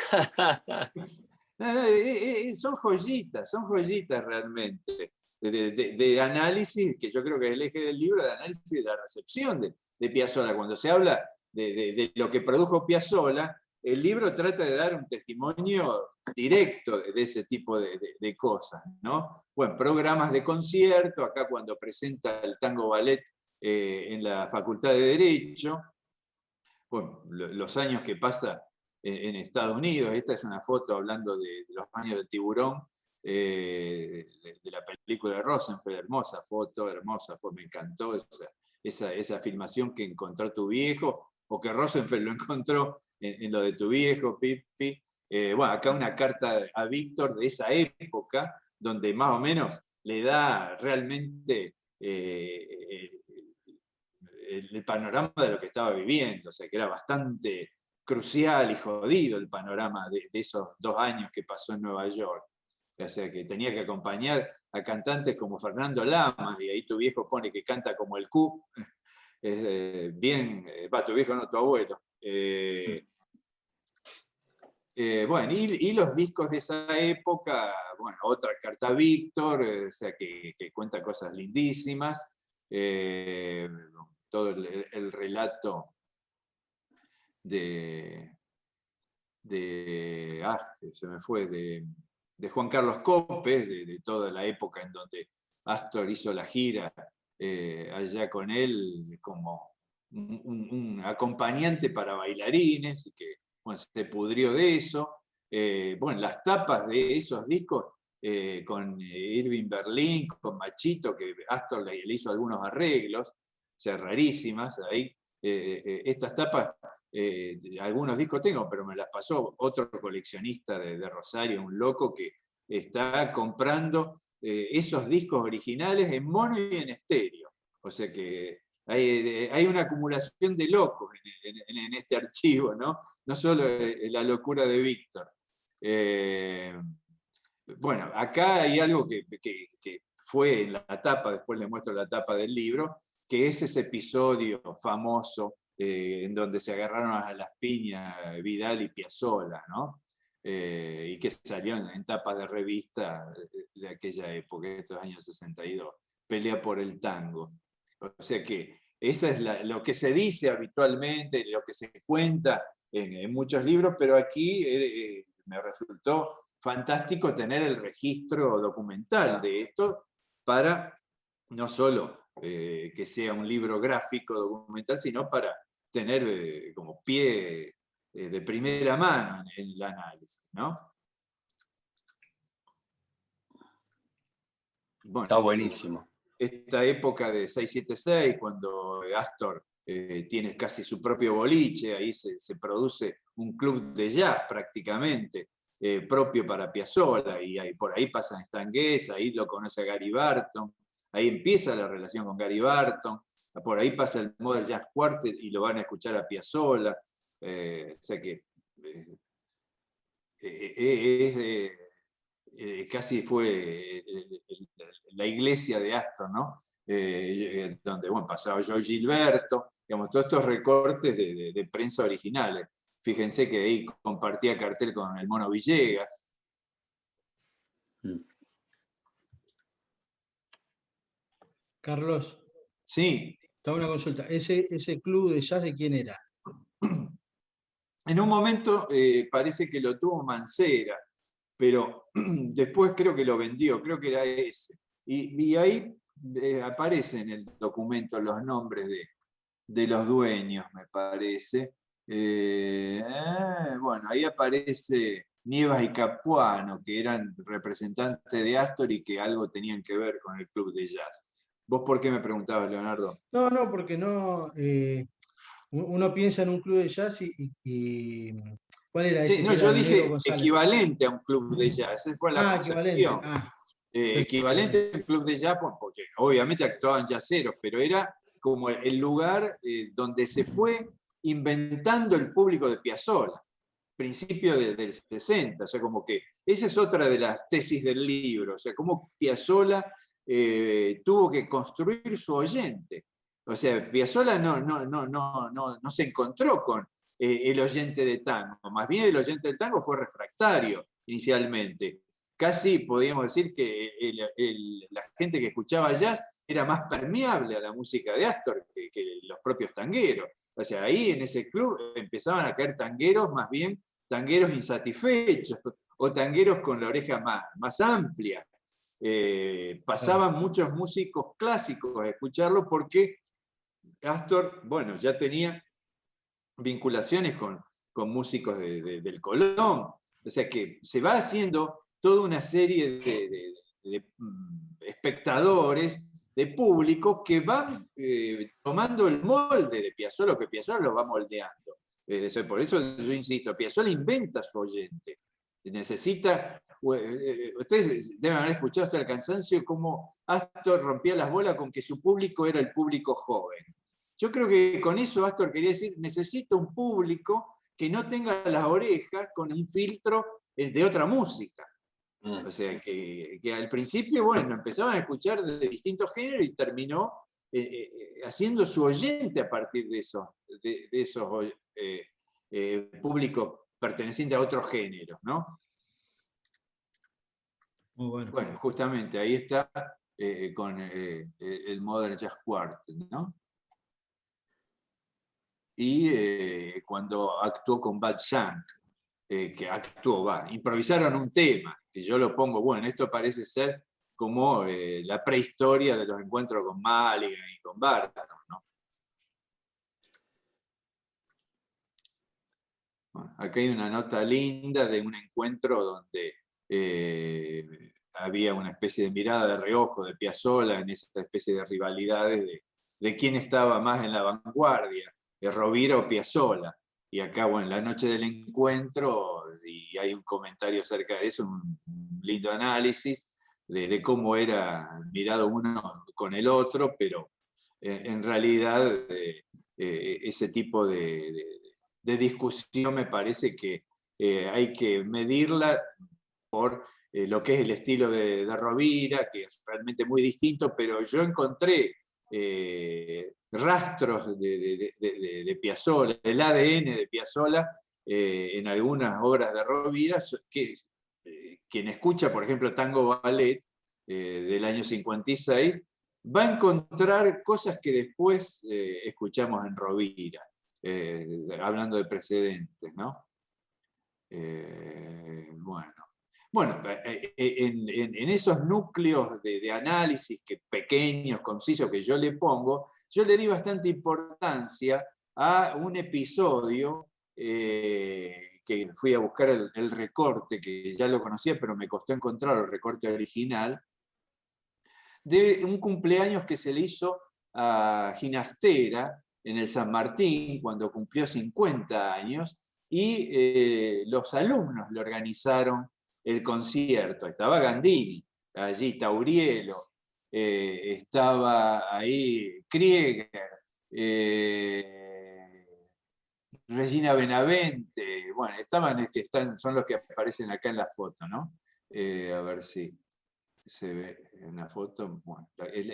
Son joyitas realmente de análisis, que yo creo que es el eje del libro, de análisis de la recepción de Piazzolla. Cuando se habla de lo que produjo Piazzolla, el libro trata de dar un testimonio directo de ese tipo de cosas, ¿no? Bueno, programas de concierto, acá cuando presenta el tango ballet en la Facultad de Derecho, bueno, los años que pasa en Estados Unidos. Esta es una foto hablando de los años del tiburón, de la película de Rosenfeld, hermosa foto, me encantó esa filmación que encontró tu viejo, o que Rosenfeld lo encontró en lo de tu viejo, Pipi. Bueno, acá una carta a Víctor de esa época, donde más o menos le da realmente el panorama de lo que estaba viviendo, o sea, que era bastante crucial y jodido el panorama de esos 2 años que pasó en Nueva York. O sea, que tenía que acompañar a cantantes como Fernando Lamas, y ahí tu viejo pone que canta como el Q. Tu viejo no, tu abuelo. Bueno, y los discos de esa época, bueno, otra carta a Víctor, o sea, que cuenta cosas lindísimas. Todo el relato se me fue, de Juan Carlos Copes, de toda la época en donde Astor hizo la gira allá con él como un acompañante para bailarines, y que bueno, se pudrió de eso. Bueno, las tapas de esos discos con Irving Berlin, con Machito, que Astor le hizo algunos arreglos, o sea, rarísimas. Ahí, estas tapas, algunos discos tengo, pero me las pasó otro coleccionista de Rosario, un loco que está comprando esos discos originales en mono y en estéreo. O sea que hay una acumulación de locos en este archivo, ¿no? No solo la locura de Víctor. Bueno, acá hay algo que fue en la tapa, después les muestro la tapa del libro, que es ese episodio famoso en donde se agarraron a las piñas Vidal y Piazzolla, ¿no? Y que salió en tapas de revista de aquella época, de estos años 62, Pelea por el tango. O sea que esa es lo que se dice habitualmente, lo que se cuenta en muchos libros, pero aquí me resultó fantástico tener el registro documental de esto para no solo que sea un libro gráfico documental, sino para tener como pie de primera mano en el análisis, ¿no? Bueno, está buenísimo. Esta época de 676, cuando Astor tiene casi su propio boliche, ahí se produce un club de jazz prácticamente, propio para Piazzolla, y por ahí pasan Stan Getz, ahí lo conoce a Gary Barton, ahí empieza la relación con Gary Barton, por ahí pasa el Modern Jazz Quartet y lo van a escuchar a Piazzolla, o sea que casi fue la iglesia de Astor, ¿no? Donde bueno, pasaba Joe Gilberto, digamos, todos estos recortes de prensa originales. Fíjense que ahí compartía cartel con el Mono Villegas. Carlos. Sí. Tengo una consulta. ¿Ese club de jazz de quién era? En un momento parece que lo tuvo Mancera, pero después creo que lo vendió, creo que era ese. Y ahí aparecen en el documento los nombres de los dueños, me parece. Bueno, ahí aparece Nievas y Capuano, que eran representantes de Astor y que algo tenían que ver con el club de jazz. ¿Vos por qué me preguntabas, Leonardo? No, porque no. Uno piensa en un club de jazz y ¿cuál era ese? Sí, no, yo dije González. Equivalente a un club de jazz. Esa fue la concepción. Equivalente a un club de jazz, porque obviamente actuaban jazzeros, pero era como el lugar donde se fue inventando el público de Piazzolla, principio del 60. O sea, como que esa es otra de las tesis del libro. O sea, cómo Piazzolla tuvo que construir su oyente. O sea, Piazzolla no se encontró con el oyente de tango, más bien el oyente del tango fue refractario inicialmente. Casi podríamos decir que la gente que escuchaba jazz era más permeable a la música de Astor que los propios tangueros. O sea, ahí en ese club empezaban a caer tangueros, más bien tangueros insatisfechos, o tangueros con la oreja más amplia. Pasaban muchos músicos clásicos a escucharlo porque Astor, bueno, ya tenía vinculaciones con músicos del Colón. O sea que se va haciendo toda una serie de espectadores, de público, que van tomando el molde de Piazzolla, que Piazzolla lo va moldeando. Por eso yo insisto, Piazzolla inventa su oyente. Necesita... ustedes deben haber escuchado hasta el cansancio cómo Astor rompía las bolas con que su público era el público joven. Yo creo que con eso Astor quería decir, necesito un público que no tenga las orejas con un filtro de otra música. O sea, que al principio, bueno, empezaban a escuchar de distintos géneros y terminó haciendo su oyente a partir de esos públicos pertenecientes a otros géneros, ¿no? Muy bueno. Bueno, justamente ahí está con el Modern Jazz Quartet, ¿no? Y cuando actuó con Bud Shank, improvisaron un tema, que yo lo pongo, bueno, esto parece ser como la prehistoria de los encuentros con Mulligan y con Barton, ¿no? Bueno, acá hay una nota linda de un encuentro donde había una especie de mirada de reojo de Piazzolla en esa especie de rivalidades de quién estaba más en la vanguardia, de Rovira o Piazzolla. Y acá, bueno, la noche del encuentro, y hay un comentario acerca de eso, un lindo análisis de cómo era mirado uno con el otro, pero en realidad ese tipo de discusión me parece que hay que medirla por lo que es el estilo de Rovira, que es realmente muy distinto, pero yo encontré rastros de Piazzolla, el ADN de Piazzolla en algunas obras de Rovira, que quien escucha, por ejemplo, Tango Ballet del año 56, va a encontrar cosas que después escuchamos en Rovira, hablando de precedentes, ¿no? Bueno, en esos núcleos de análisis pequeños, concisos, que yo le pongo, yo le di bastante importancia a un episodio que fui a buscar el recorte, que ya lo conocía, pero me costó encontrar el recorte original, de un cumpleaños que se le hizo a Ginastera en el San Martín, cuando cumplió 50 años, y los alumnos le organizaron el concierto. Estaba Gandini, allí Taurielo, estaba ahí Krieger, Regina Benavente, bueno, son los que aparecen acá en la foto, ¿no? A ver si se ve en la foto. Bueno,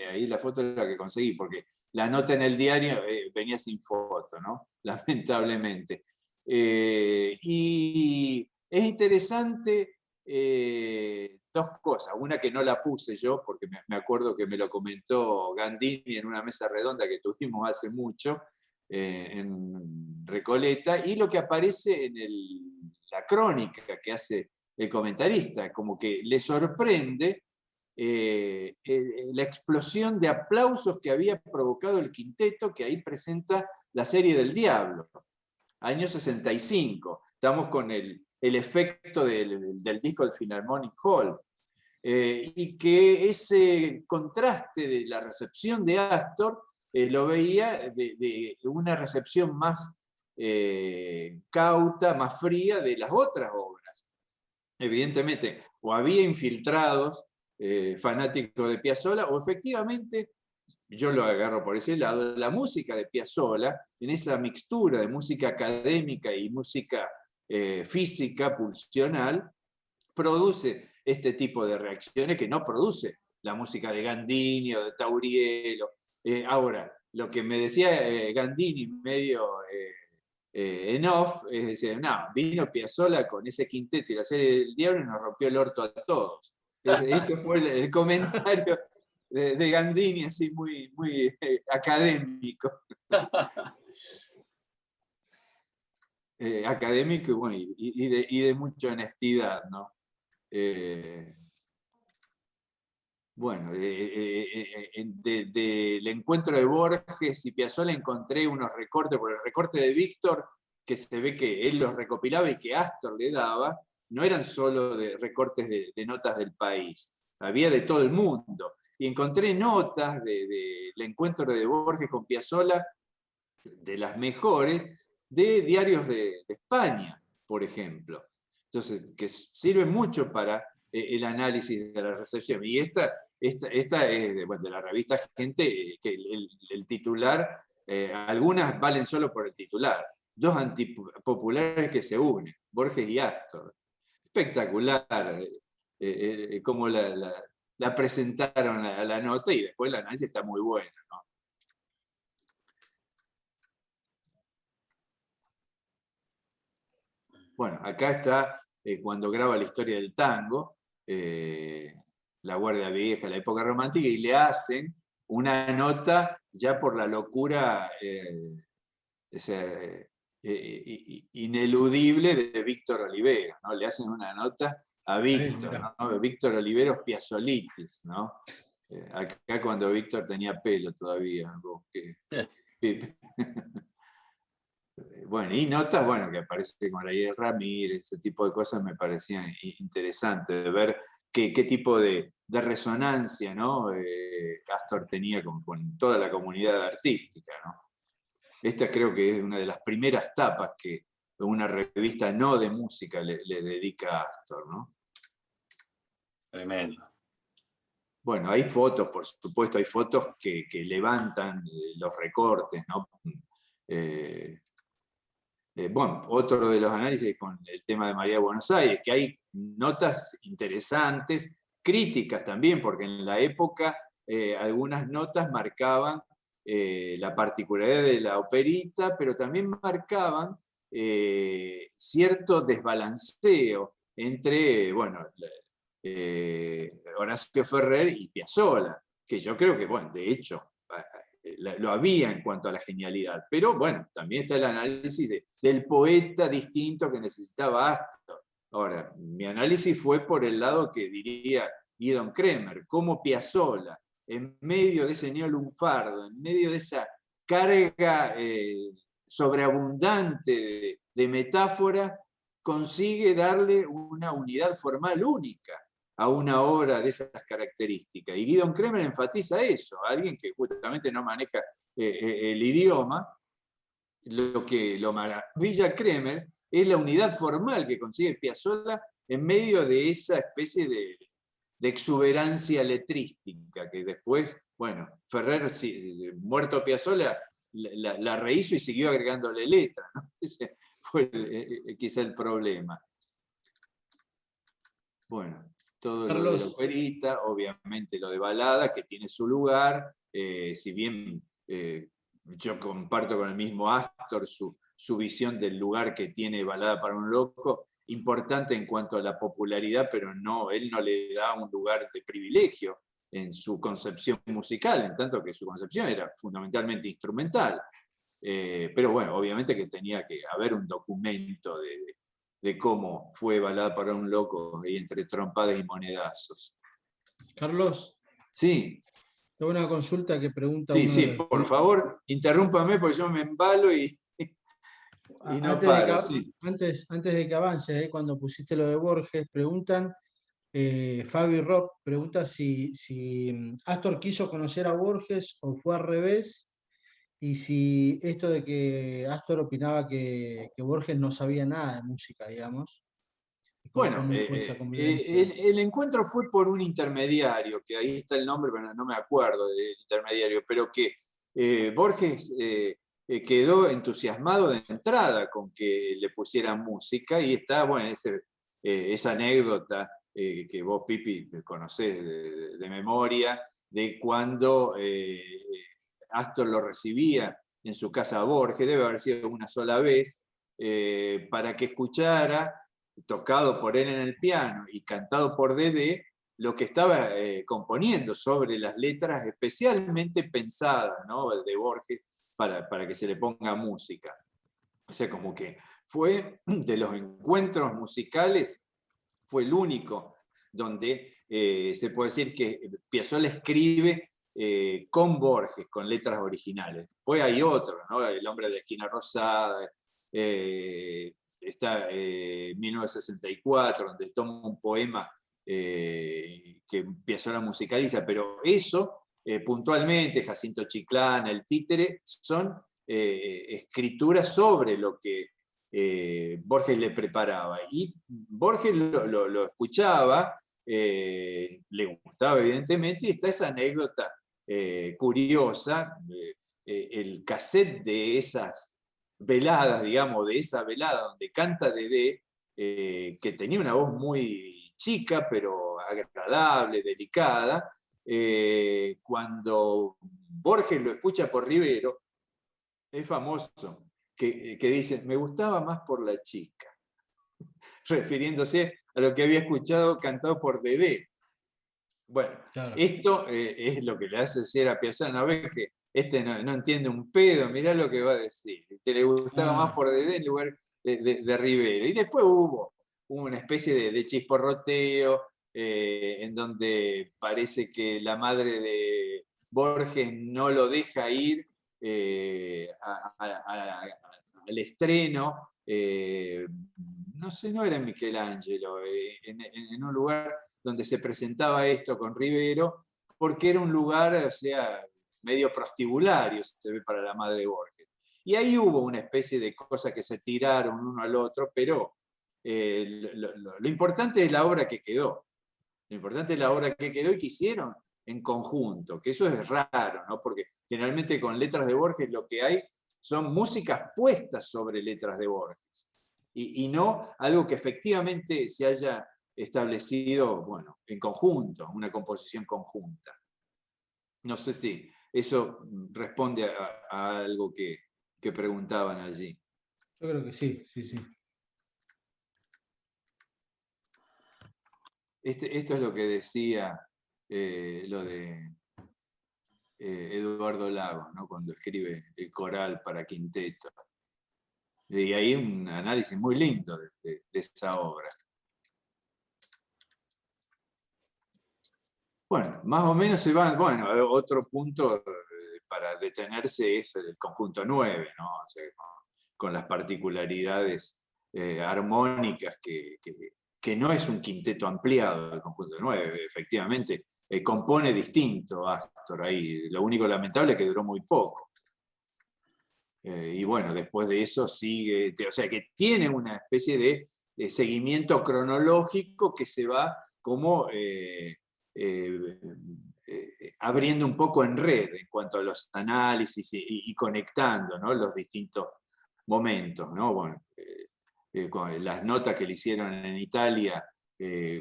ahí la foto es la que conseguí, porque la nota en el diario venía sin foto, ¿no? Lamentablemente. Y es interesante dos cosas. Una que no la puse yo, porque me acuerdo que me lo comentó Gandini en una mesa redonda que tuvimos hace mucho en Recoleta, y lo que aparece en la crónica que hace el comentarista, como que le sorprende la explosión de aplausos que había provocado el quinteto, que ahí presenta La serie del diablo, año 65. Estamos con el efecto del disco del Philharmonic Hall. Y que ese contraste de la recepción de Astor lo veía de una recepción más cauta, más fría de las otras obras. Evidentemente, o había infiltrados fanáticos de Piazzolla, o efectivamente, yo lo agarro por ese lado, la música de Piazzolla, en esa mixtura de música académica y música física, pulsional, produce este tipo de reacciones que no produce la música de Gandini o de Tauriello. Ahora, lo que me decía Gandini medio en off, es decir, no, vino Piazzolla con ese quinteto y la serie del Diablo y nos rompió el orto a todos. Ese fue el comentario de Gandini, así muy, muy académico. Académico y, bueno, y de mucha honestidad, ¿no? Bueno, del encuentro de Borges y Piazzolla encontré unos recortes, por el recorte de Víctor, que se ve que él los recopilaba y que Astor le daba, no eran solo de recortes de notas del país, había de todo el mundo. Y encontré notas del encuentro de Borges con Piazzolla, de las mejores, de diarios de España, por ejemplo. Entonces, que sirve mucho para el análisis de la recepción. Y esta es de la revista Gente, que el titular, algunas valen solo por el titular. Dos antipopulares que se unen, Borges y Astor. Espectacular cómo la presentaron a la nota, y después el análisis está muy bueno, ¿no? Bueno, acá está cuando graba la historia del tango, la Guardia Vieja, la época romántica, y le hacen una nota ya por la locura ineludible de Víctor Oliveros, ¿no? Le hacen una nota a Víctor, ¿no? Víctor Oliveros Piazzolitis, ¿no? Acá cuando Víctor tenía pelo todavía. Bueno, y notas, bueno, que aparece con Ariel Ramírez, ese tipo de cosas me parecían interesantes, de ver qué tipo de resonancia, ¿no? Astor tenía con toda la comunidad artística, ¿no? Esta creo que es una de las primeras tapas que una revista no de música le dedica a Astor, ¿no? Tremendo. Bueno, hay fotos, por supuesto, hay fotos que levantan los recortes, ¿no? Bueno, otro de los análisis con el tema de María de Buenos Aires, que hay notas interesantes, críticas también, porque en la época algunas notas marcaban la particularidad de la operita, pero también marcaban cierto desbalanceo entre, bueno, Horacio Ferrer y Piazzolla, que yo creo que, bueno, de hecho, lo había en cuanto a la genialidad, pero bueno, también está el análisis del poeta distinto que necesitaba Astor. Ahora, mi análisis fue por el lado que diría Guidon Kremer, cómo Piazzolla, en medio de ese neolunfardo, en medio de esa carga sobreabundante de metáfora, consigue darle una unidad formal única a una obra de esas características. Y Guidon Kremer enfatiza eso, alguien que justamente no maneja el idioma. Lo maravilla Kremer es la unidad formal que consigue Piazzolla en medio de esa especie de exuberancia letrística que después, bueno, Ferrer, muerto Piazzolla, la rehizo y siguió agregándole letra, ¿no? Ese fue quizá el problema. Bueno, todo Carlos. Lo de la operita, obviamente lo de balada, que tiene su lugar, si bien yo comparto con el mismo Astor su visión del lugar que tiene Balada para un loco, importante en cuanto a la popularidad, pero no, él no le da un lugar de privilegio en su concepción musical, en tanto que su concepción era fundamentalmente instrumental. Pero bueno, obviamente que tenía que haber un documento de cómo fue Balada para un loco y entre trompadas y monedazos. Carlos. Sí. Tengo una consulta que pregunta Sí, por favor, interrúmpame porque yo me embalo y no paro. Antes de que avance, cuando pusiste lo de Borges, preguntan, Fabi Rock pregunta si Astor quiso conocer a Borges o fue al revés, y si esto de que Astor opinaba que Borges no sabía nada de música, digamos. Bueno, el encuentro fue por un intermediario, que ahí está el nombre, pero no me acuerdo del intermediario, pero que Borges quedó entusiasmado de entrada con que le pusieran música, y está, bueno, esa anécdota que vos, Pipi, conocés de memoria, de cuando Astor lo recibía en su casa a Borges, debe haber sido una sola vez, para que escuchara, tocado por él en el piano y cantado por Dedé, lo que estaba componiendo sobre las letras especialmente pensadas, ¿no?, de Borges para que se le ponga música. O sea, como que fue de los encuentros musicales, fue el único donde se puede decir que Piazzolla escribe con Borges, con letras originales. Después hay otros, ¿no? El hombre de la esquina rosada, está 1964, donde toma un poema que Piazzolla musicaliza, pero eso, puntualmente, Jacinto Chiclana, El Títere, son escrituras sobre lo que Borges le preparaba. Y Borges lo escuchaba, le gustaba evidentemente, y está esa anécdota curiosa, el cassette de esas veladas, digamos, de esa velada donde canta Dedé, que tenía una voz muy chica, pero agradable, delicada, cuando Borges lo escucha por Rivero, es famoso, que dice, me gustaba más por la chica, refiriéndose a lo que había escuchado cantado por Dedé. Bueno, claro. Esto es lo que le hace decir a Piazzolla, ¿no ves que este no entiende un pedo? Mirá lo que va a decir, que le gustaba más por Dedé en lugar de Rivero. Y después hubo una especie de chisporroteo, en donde parece que la madre de Borges no lo deja ir al estreno, no sé, no era en Michelangelo, en un lugar donde se presentaba esto con Rivero, porque era un lugar, o sea, medio prostibulario, se ve, para la madre de Borges. Y ahí hubo una especie de cosas que se tiraron uno al otro, pero lo importante es la obra que quedó. Lo importante es la obra que quedó y que hicieron en conjunto, que eso es raro, ¿no? Porque generalmente con letras de Borges lo que hay son músicas puestas sobre letras de Borges, y no algo que efectivamente se haya establecido, bueno, en conjunto, una composición conjunta. No sé si eso responde a algo que preguntaban allí. Yo creo que sí, sí, sí. Esto es lo que decía lo de Eduardo Lagos, ¿no?, cuando escribe el coral para quinteto. Y hay un análisis muy lindo de esa obra. Bueno, más o menos se van. Bueno, otro punto para detenerse es el conjunto 9, ¿no? O sea, con las particularidades armónicas que no es un quinteto ampliado el conjunto 9, efectivamente. Compone distinto Astor ahí. Lo único lamentable es que duró muy poco. Y bueno, después de eso sigue, o sea que tiene una especie de seguimiento cronológico que se va como abriendo un poco en red en cuanto a los análisis y conectando, ¿no?, los distintos momentos, ¿no? Bueno, con las notas que le hicieron en Italia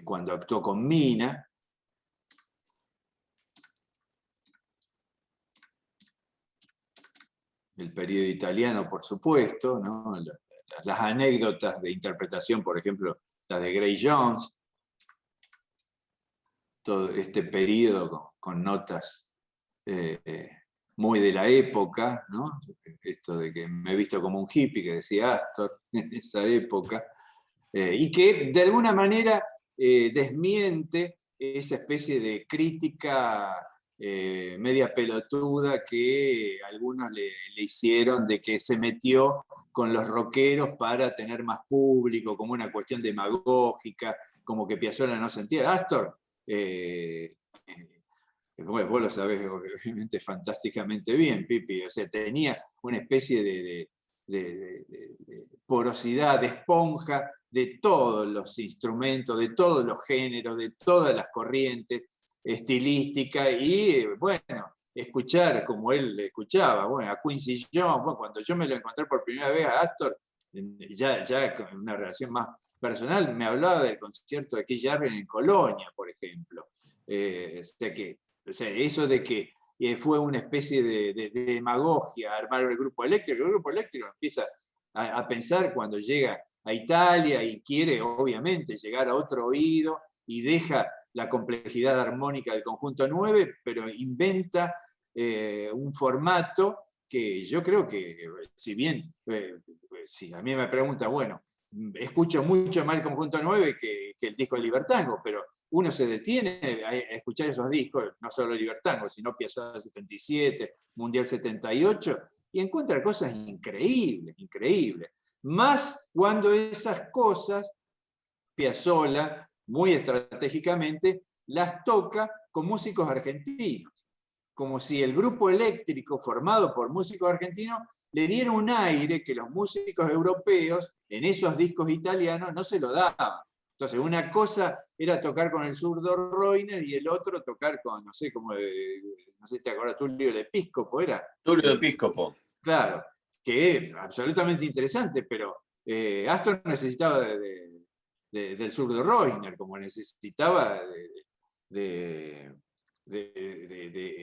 cuando actuó con Mina. El periodo italiano, por supuesto, ¿no? Las anécdotas de interpretación, por ejemplo, las de Gray Jones, todo este periodo con notas muy de la época, ¿no? Esto de que me he visto como un hippie, que decía Astor en esa época, y que de alguna manera desmiente esa especie de crítica media pelotuda que algunos le hicieron, de que se metió con los rockeros para tener más público, como una cuestión demagógica, como que Piazzolla no sentía. Astor, bueno, vos lo sabés obviamente fantásticamente bien, Pipi, o sea, tenía una especie de porosidad, de esponja de todos los instrumentos, de todos los géneros, de todas las corrientes estilísticas, y bueno, escuchar como él escuchaba, bueno, a Quincy Jones, bueno, cuando yo me lo encontré por primera vez a Astor, ya con una relación más personal, me hablaba del concierto de Keith Jarrett en Colonia, por ejemplo. O sea, eso de que fue una especie de demagogia armar el grupo eléctrico. El grupo eléctrico empieza a pensar cuando llega a Italia y quiere, obviamente, llegar a otro oído y deja la complejidad armónica del conjunto 9, pero inventa un formato que yo creo que, si bien, si a mí me pregunta, bueno, escucho mucho más el conjunto 9 que el disco de Libertango, pero uno se detiene a escuchar esos discos, no solo Libertango, sino Piazzolla 77, Mundial 78, y encuentra cosas increíbles, increíbles. Más cuando esas cosas, Piazzolla, muy estratégicamente, las toca con músicos argentinos. Como si el grupo eléctrico formado por músicos argentinos le diera un aire que los músicos europeos en esos discos italianos no se lo daban. Entonces, una cosa era tocar con el zurdo Reiner y el otro tocar con, no sé, no sé si te acuerdas, Tulio el Episcopo, ¿era? Tulio el Episcopo. Claro, que es absolutamente interesante, pero Astor necesitaba del zurdo Reiner, como necesitaba de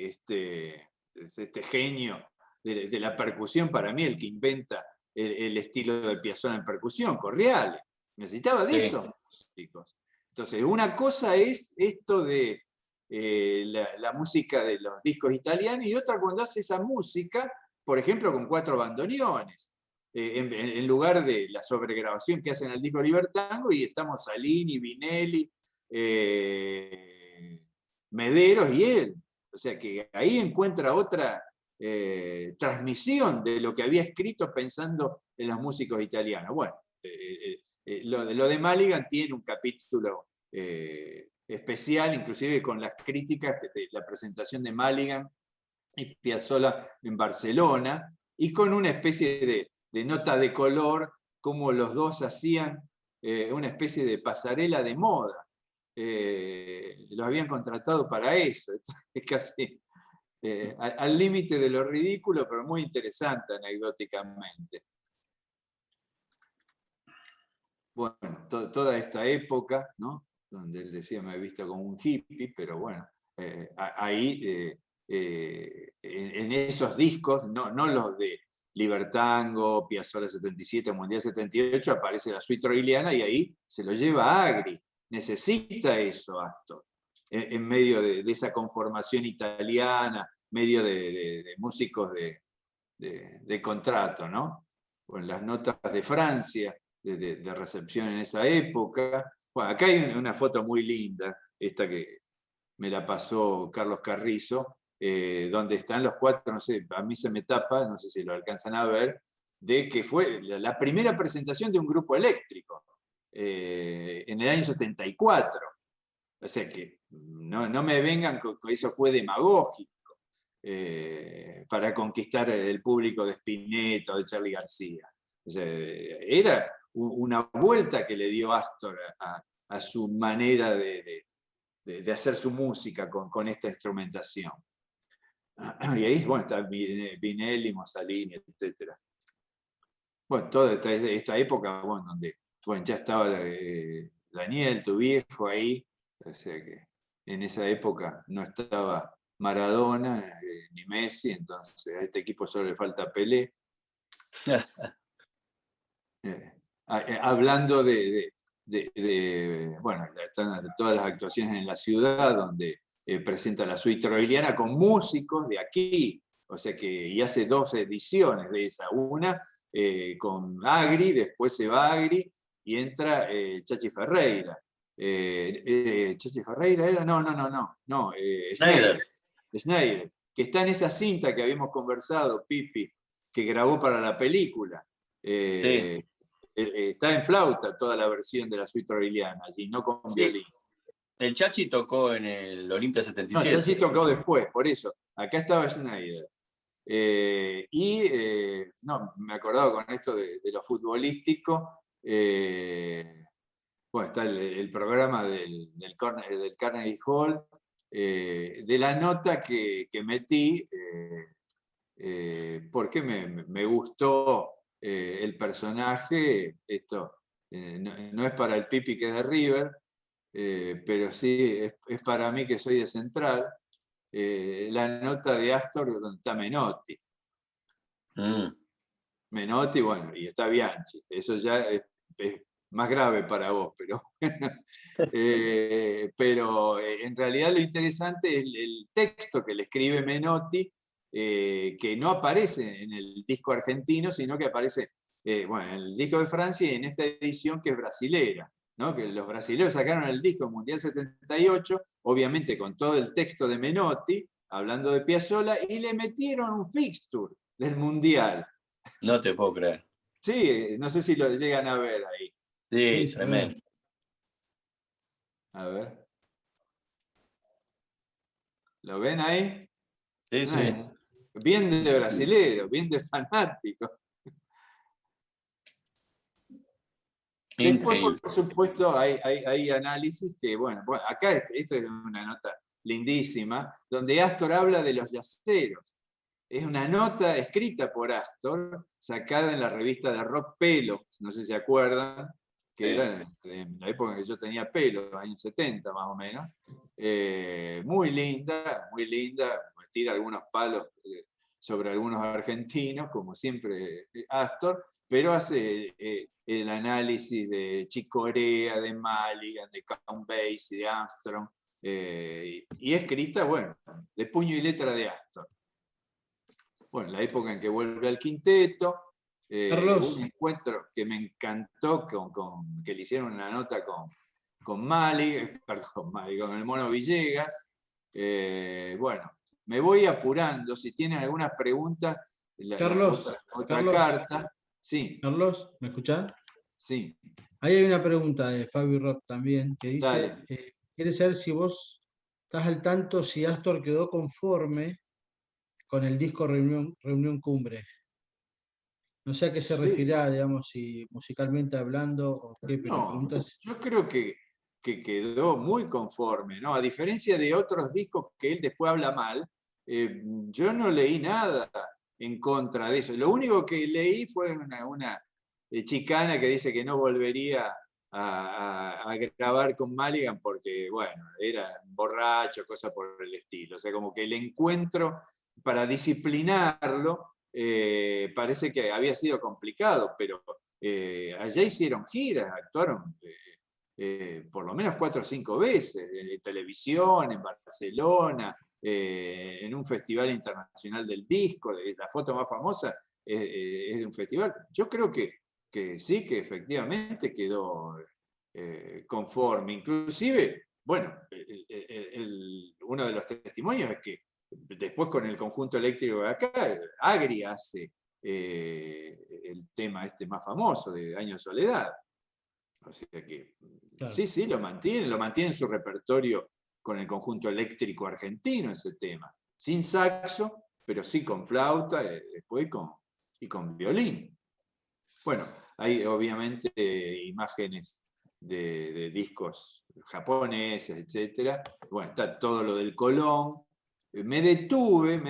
este genio de la percusión, para mí el que inventa el estilo de Piazzolla en percusión, Correale. Necesitaba de esos músicos. Entonces, una cosa es esto de la música de los discos italianos y otra cuando hace esa música, por ejemplo, con 4 bandoneones, en lugar de la sobregrabación que hacen al disco Libertango, y estamos Salini, Vinelli, Mederos y él. O sea que ahí encuentra otra transmisión de lo que había escrito pensando en los músicos italianos. Bueno, lo de Maligan tiene un capítulo especial, inclusive con las críticas de la presentación de Maligan y Piazzolla en Barcelona, y con una especie de nota de color, como los dos hacían una especie de pasarela de moda. Los habían contratado para eso. Esto es casi al límite de lo ridículo, pero muy interesante anecdóticamente. Bueno, toda esta época, ¿no? Donde él decía me he visto como un hippie, pero bueno, ahí en esos discos, no los de Libertango, Piazzolla 77, Mundial 78, aparece la suite troiliana y ahí se lo lleva Agri. Necesita eso Astor, en medio de esa conformación italiana, medio de músicos de contrato, ¿no? Bueno, las notas de Francia, de recepción en esa época. Bueno, acá hay una foto muy linda, esta que me la pasó Carlos Carrizo, donde están los 4, no sé, a mí se me tapa, no sé si lo alcanzan a ver, de que fue la primera presentación de un grupo eléctrico en el año 74. O sea que no me vengan con que eso fue demagógico para conquistar el público de Spinetta o de Charly García. O sea, era una vuelta que le dio Astor a su manera de hacer su música con esta instrumentación. Y ahí, bueno, está Vinelli, Mussolini, etc. Bueno, toda esta época, bueno, donde ya estaba Daniel, tu viejo, ahí. O sea que en esa época no estaba Maradona ni Messi, entonces a este equipo solo le falta Pelé. Hablando bueno, están todas las actuaciones en la ciudad, donde presenta la suite troiliana con músicos de aquí, o sea que, y hace 2 ediciones de esa, una con Agri, después se va Agri y entra Chachi Ferreira. ¿Chachi Ferreira era? No, Schneider, que está en esa cinta que habíamos conversado, Pipi, que grabó para la película. Sí. Está en flauta toda la versión de la suite troiliana, allí, no con violín. El Chachi tocó en el Olimpia 77. No, Chachi tocó después, por eso. Acá estaba Schneider. No, me acordaba con esto de lo futbolístico. Bueno, está el programa del Carnegie Hall, de la nota que metí, porque me gustó el personaje, esto no es para el Pipi que es de River, pero sí es para mí que soy de Central, la nota de Astor donde está Menotti. Menotti, bueno, y está Bianchi. Eso ya es más grave para vos, pero pero en realidad lo interesante es el texto que le escribe Menotti, que no aparece en el disco argentino, sino que aparece en el disco de Francia y en esta edición que es brasilera, ¿no? Que los brasileños sacaron el disco Mundial 78, obviamente con todo el texto de Menotti, hablando de Piazzolla, y le metieron un fixture del Mundial. No te puedo creer. Sí, no sé si lo llegan a ver ahí. Sí, tremendo. A ver. ¿Lo ven ahí? Sí, sí. Bien de brasilero, bien de fanático. Después, por supuesto, hay análisis que, bueno, acá esto es una nota lindísima, donde Astor habla de los yaceros. Es una nota escrita por Astor, sacada en la revista de Rock Pelo, no sé si se acuerdan, que era en la época en que yo tenía pelo, años 70 más o menos. Muy linda, tira algunos palos sobre algunos argentinos, como siempre Astor, pero hace el análisis de Chick Corea, de Mulligan, de Count Basie, de Armstrong, y escrita, bueno, de puño y letra de Astor. Bueno, la época en que vuelve al quinteto, un encuentro que me encantó, que le hicieron una nota con el Mono Villegas. Bueno, me voy apurando, si tienen alguna pregunta, Carlos, otra carta. Sí. Carlos, ¿me escuchás? Sí. Ahí hay una pregunta de Fabi Roth también, que dice, quiere saber si vos estás al tanto si Astor quedó conforme con el disco Reunión Cumbre. No sé a qué se referirá, digamos, si musicalmente hablando o qué, pero preguntas. Yo creo que quedó muy conforme, ¿no? A diferencia de otros discos que él después habla mal, yo no leí nada en contra de eso. Lo único que leí fue una chicana que dice que no volvería a grabar con Mulligan porque, bueno, era borracho, cosa por el estilo. O sea, como que el encuentro para disciplinarlo parece que había sido complicado, pero allá hicieron giras, actuaron por lo menos 4 o 5 veces, en televisión, en Barcelona, en un festival internacional del disco. La foto más famosa es de un festival. Yo creo que sí, que efectivamente quedó conforme. Inclusive, bueno, uno de los testimonios es que después con el conjunto eléctrico de acá, Agri hace el tema este más famoso de Año de Soledad. O sea que claro. Sí, lo mantiene en su repertorio con el conjunto eléctrico argentino ese tema. Sin saxo, pero sí con flauta, después y con violín. Bueno, hay obviamente imágenes de discos japoneses, etc. Bueno, está todo lo del Colón. Me detuve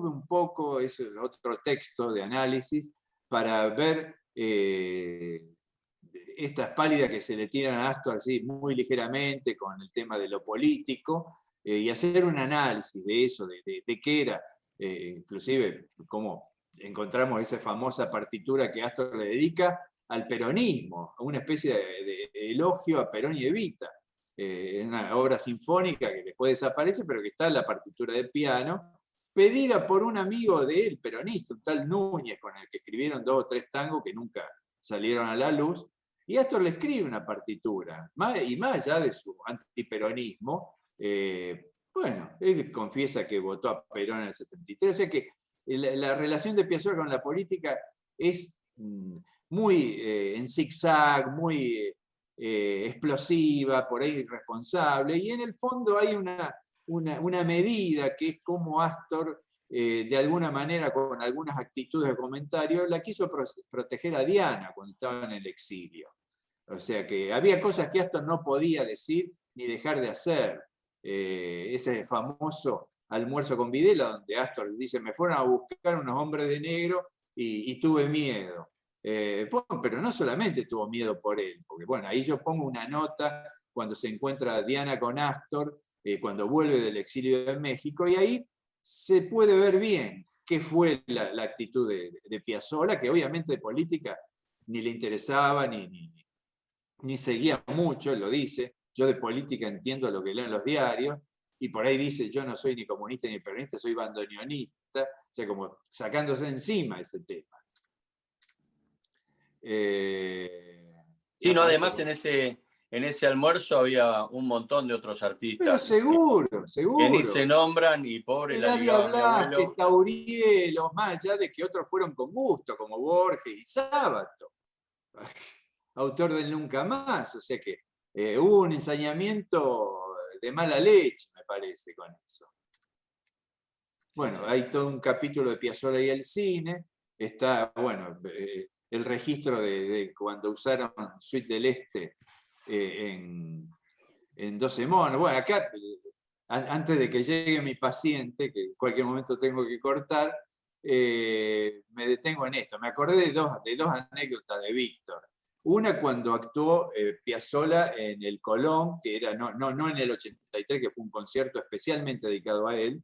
un poco, ese es otro texto de análisis, para ver estas pálidas que se le tiran a Astor así muy ligeramente con el tema de lo político, y hacer un análisis de eso, de qué era, inclusive cómo encontramos esa famosa partitura que Astor le dedica al peronismo, una especie de elogio a Perón y Evita. Es una obra sinfónica que después desaparece, pero que está en la partitura de piano, pedida por un amigo de él, peronista, un tal Núñez, con el que escribieron 2 o 3 tangos que nunca salieron a la luz. Y Astor le escribe una partitura, y más allá de su antiperonismo, bueno, él confiesa que votó a Perón en el 73, o sea que la relación de Piazzolla con la política es muy en zigzag, muy explosiva, por ahí irresponsable, y en el fondo hay una medida que es como Astor, de alguna manera, con algunas actitudes de comentario, la quiso proteger a Diana cuando estaba en el exilio. O sea que había cosas que Astor no podía decir ni dejar de hacer. Ese famoso almuerzo con Videla, donde Astor dice, me fueron a buscar unos hombres de negro y tuve miedo. Bueno, pero no solamente tuvo miedo por él, porque bueno, ahí yo pongo una nota cuando se encuentra Diana con Astor, cuando vuelve del exilio de México, y ahí se puede ver bien qué fue la actitud de Piazzolla, que obviamente de política ni le interesaba, ni seguía mucho, él lo dice. Yo de política entiendo lo que leo en los diarios, y por ahí dice, yo no soy ni comunista ni peronista, soy bandoneonista, o sea, como sacándose encima ese tema. Sí, no, además en ese almuerzo había un montón de otros artistas. Pero seguro, seguro. Que ni se nombran y pobre la ligaba mi abuelo. Tauriel, más allá de que otros fueron con gusto, como Borges y Sábato, autor del Nunca Más. O sea que hubo un ensañamiento de mala leche, me parece, con eso. Bueno, sí. Hay todo un capítulo de Piazzolla y el cine. Está, bueno, el registro de cuando usaron Suite del Este en 12 monos. Bueno, acá, antes de que llegue mi paciente, que en cualquier momento tengo que cortar, me detengo en esto. Me acordé de dos anécdotas de Víctor. Una cuando actuó Piazzolla en el Colón, que era no en el 83, que fue un concierto especialmente dedicado a él,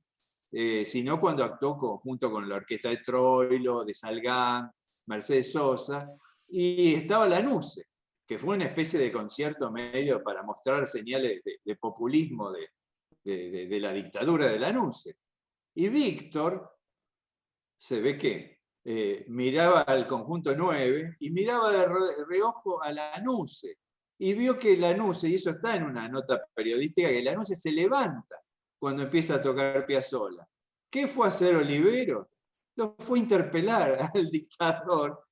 sino cuando actuó junto con la orquesta de Troilo, de Salgán, Mercedes Sosa, y estaba Lanuse, que fue una especie de concierto medio para mostrar señales de populismo de la dictadura de Lanuse. Y Víctor, se ve que miraba al conjunto 9 y miraba de reojo a Lanuse, y vio que Lanuse, y eso está en una nota periodística, que Lanuse se levanta cuando empieza a tocar Piazzolla. ¿Qué fue a hacer Olivero? Lo fue a interpelar al dictador.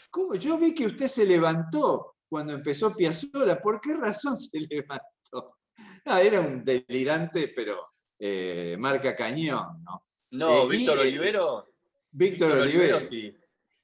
¿Cómo? Yo vi que usted se levantó cuando empezó Piazzolla. ¿Por qué razón se levantó? Era un delirante, pero marca cañón, ¿no? No, Víctor Olivero. Víctor Olivero.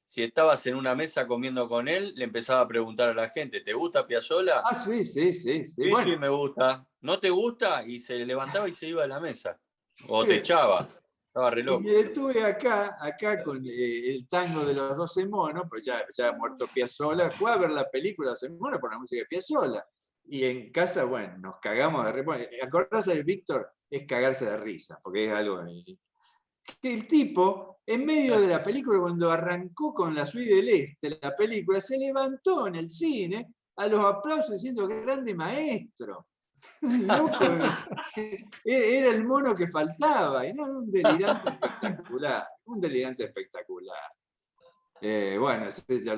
Si estabas en una mesa comiendo con él, le empezaba a preguntar a la gente, ¿te gusta Piazzolla? Ah, sí. Sí, bueno. Sí, me gusta. ¿No te gusta? Y se levantaba y se iba de la mesa. O te echaba. Estaba re loco. Y me detuve acá con el tango de los 12 monos, pues ya muerto Piazzolla. Fue a ver la película 12 monos por la música de Piazzolla. Y en casa, bueno, nos cagamos de risa. Acordarse de Víctor es cagarse de risa, porque es algo... Que el tipo, en medio de la película, cuando arrancó con la Suite del Este, la película, se levantó en el cine a los aplausos diciendo, grande maestro. Loco, era el mono que faltaba, y no era un delirante espectacular. Bueno,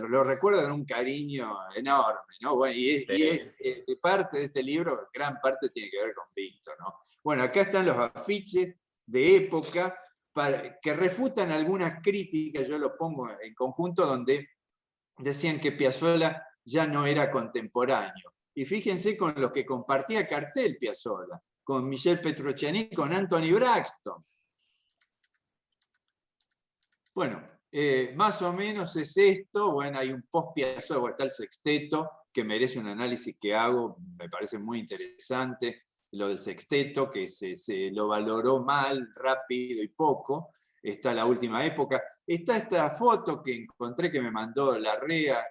lo recuerdo con un cariño enorme, ¿no? Bueno, y parte de este libro, gran parte tiene que ver con Víctor, ¿no? Bueno, acá están los afiches de época que refutan algunas críticas, yo lo pongo en conjunto, donde decían que Piazzolla ya no era contemporáneo. Y fíjense con los que compartía cartel Piazzolla, con Michel Petrucciani, con Anthony Braxton. Bueno, más o menos es esto. Bueno, hay un post-Piazzolla, está el sexteto, que merece un análisis que hago, me parece muy interesante, lo del sexteto, que se lo valoró mal, rápido y poco. Está la última época. Está esta foto que encontré que me mandó Larrea,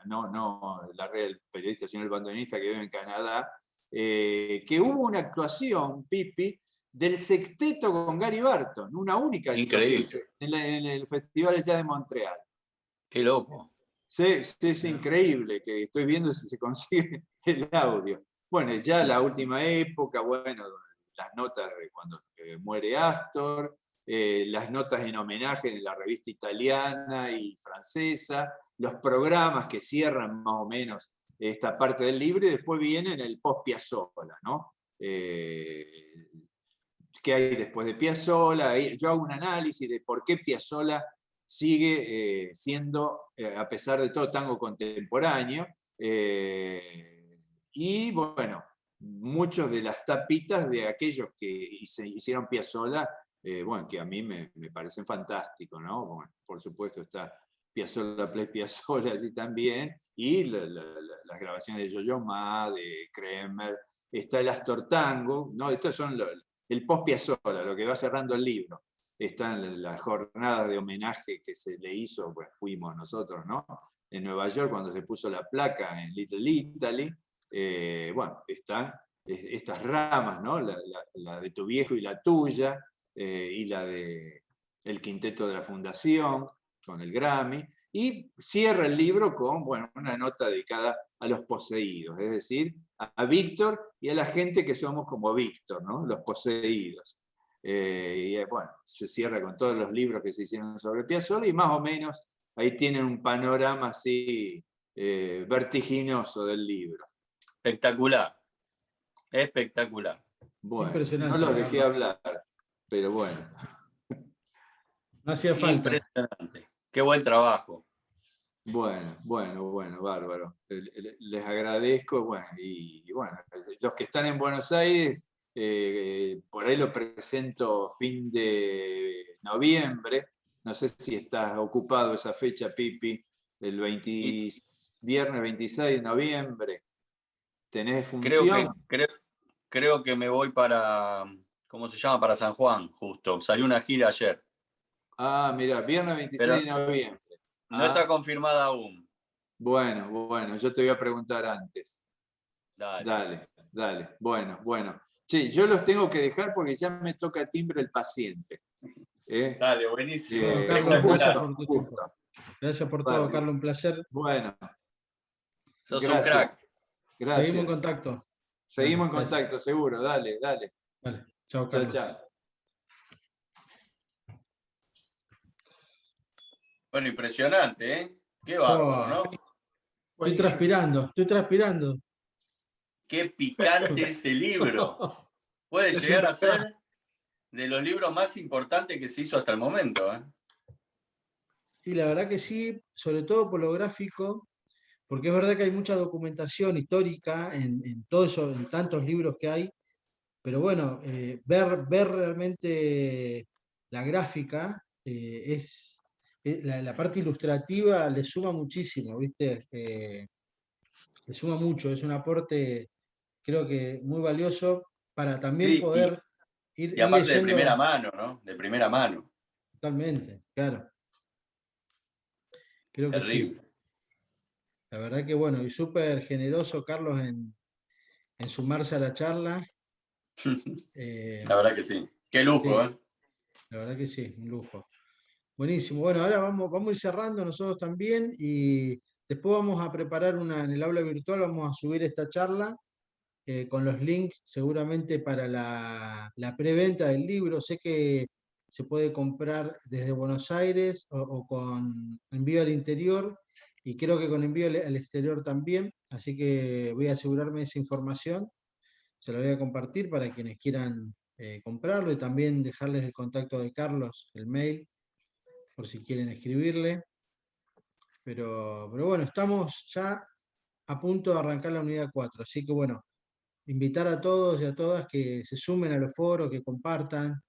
no Larrea el periodista, sino el bandoneonista que vive en Canadá, que hubo una actuación, Pipi, del sexteto con Gary Barton, una única actuación en el Festival de Jazz de Montreal. Qué loco. Sí, es increíble, que estoy viendo si se consigue el audio. Bueno, ya la última época, bueno, las notas de cuando muere Astor, las notas en homenaje de la revista italiana y francesa, los programas que cierran más o menos esta parte del libro, y después viene en el post-Piazzolla, ¿no? ¿Qué hay después de Piazzolla? Yo hago un análisis de por qué Piazzolla sigue siendo, a pesar de todo, tango contemporáneo. Y bueno, muchos de las tapitas de aquellos que hicieron Piazzolla, bueno, que a mí me parecen fantásticos, ¿no? Bueno, por supuesto está Piazzolla Play Piazzolla allí también, y las grabaciones de Yo-Yo Ma, de Kremer, está el Astor Tango, ¿no? Estos son el post-Piazzolla, lo que va cerrando el libro. están las jornadas de homenaje que se le hizo, pues fuimos nosotros, ¿no? En Nueva York, cuando se puso la placa en Little Italy, bueno, están estas ramas, ¿no? La de tu viejo y la tuya, y la de el quinteto de la Fundación, con el Grammy, y cierra el libro con, bueno, una nota dedicada a los poseídos, es decir, a Víctor y a la gente que somos como Víctor, ¿no? Los poseídos. Y bueno, se cierra con todos los libros que se hicieron sobre Piazzolla, y más o menos ahí tienen un panorama así vertiginoso del libro. Espectacular, espectacular. Bueno, no los dejé hablar, pero bueno. No hacía falta. Impresionante. Qué buen trabajo. Bueno, bárbaro. Les agradezco. Bueno, y bueno, los que están en Buenos Aires, por ahí lo presento fin de noviembre. No sé si estás ocupado esa fecha, Pipi, el viernes 26 de noviembre. ¿Tenés función? Creo que me voy para, ¿cómo se llama? Para San Juan, justo. Salió una gira ayer. Ah, mira, viernes 26 de noviembre. No está confirmada aún. Bueno, yo te voy a preguntar antes. Dale. Bueno. Sí, yo los tengo que dejar porque ya me toca timbre el paciente. Dale, buenísimo. Gracias por todo, Carlos, un placer. Bueno. Sos un crack. Gracias. Seguimos en contacto. Seguimos en contacto, seguro. Dale. Vale. Chao, Carlos. Chao. Bueno, impresionante, ¿eh? Qué bárbaro, ¿no? Estoy transpirando. Qué picante ese libro. Puede llegar a ser de los libros más importantes que se hizo hasta el momento, ¿eh? Sí, la verdad que sí, sobre todo por lo gráfico, porque es verdad que hay mucha documentación histórica en todo eso, en tantos libros que hay, pero bueno, ver realmente la gráfica la parte ilustrativa le suma muchísimo, ¿viste? Le suma mucho, es un aporte creo que muy valioso para también poder ir y aparte leyendo. De primera mano, ¿no? De primera mano. Totalmente, claro. Creo que terrible. Sí. La verdad que bueno, y súper generoso Carlos en sumarse a la charla. La verdad que sí. Qué lujo, sí. La verdad que sí, un lujo. Buenísimo. Bueno, ahora vamos a ir cerrando nosotros también y después vamos a preparar en el aula virtual, vamos a subir esta charla con los links seguramente para la preventa del libro. Sé que se puede comprar desde Buenos Aires o con envío al interior y creo que con envío al exterior también, así que voy a asegurarme de esa información. Se la voy a compartir para quienes quieran comprarlo y también dejarles el contacto de Carlos, el mail, por si quieren escribirle. Pero bueno, estamos ya a punto de arrancar la unidad 4, así que bueno, invitar a todos y a todas que se sumen a los foros, que compartan,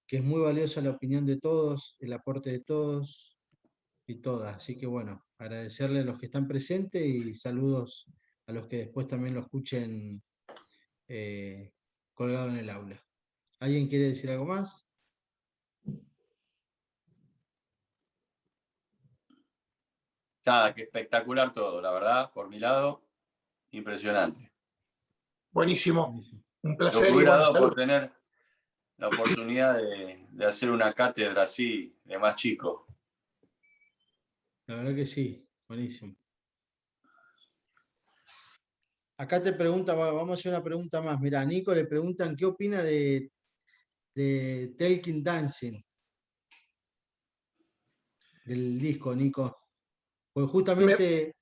que es muy valiosa la opinión de todos, el aporte de todos y todas. Así que bueno, agradecerle a los que están presentes y saludos a los que después también lo escuchen colgado en el aula. ¿Alguien quiere decir algo más? Nada, que espectacular todo, la verdad, por mi lado, impresionante. Buenísimo, un placer. Lo que hubiera dado por tener la oportunidad de hacer una cátedra así, de más chico. La verdad que sí, buenísimo. Acá te pregunta, vamos a hacer una pregunta más. Mira, a Nico le preguntan qué opina de Talking Dancing, del disco, Nico. Pues justamente,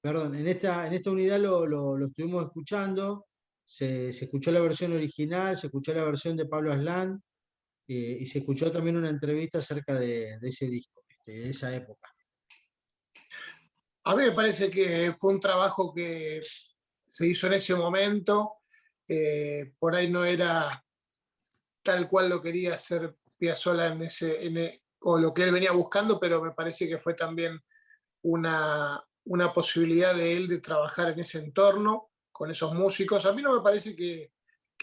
perdón, en esta unidad lo estuvimos escuchando, se escuchó la versión original, se escuchó la versión de Pablo Aslan, y se escuchó también una entrevista acerca de ese disco, de esa época. A mí me parece que fue un trabajo que se hizo en ese momento, por ahí no era tal cual lo quería hacer Piazzolla o lo que él venía buscando, pero me parece que fue también una posibilidad de él de trabajar en ese entorno, con esos músicos. A mí no me parece que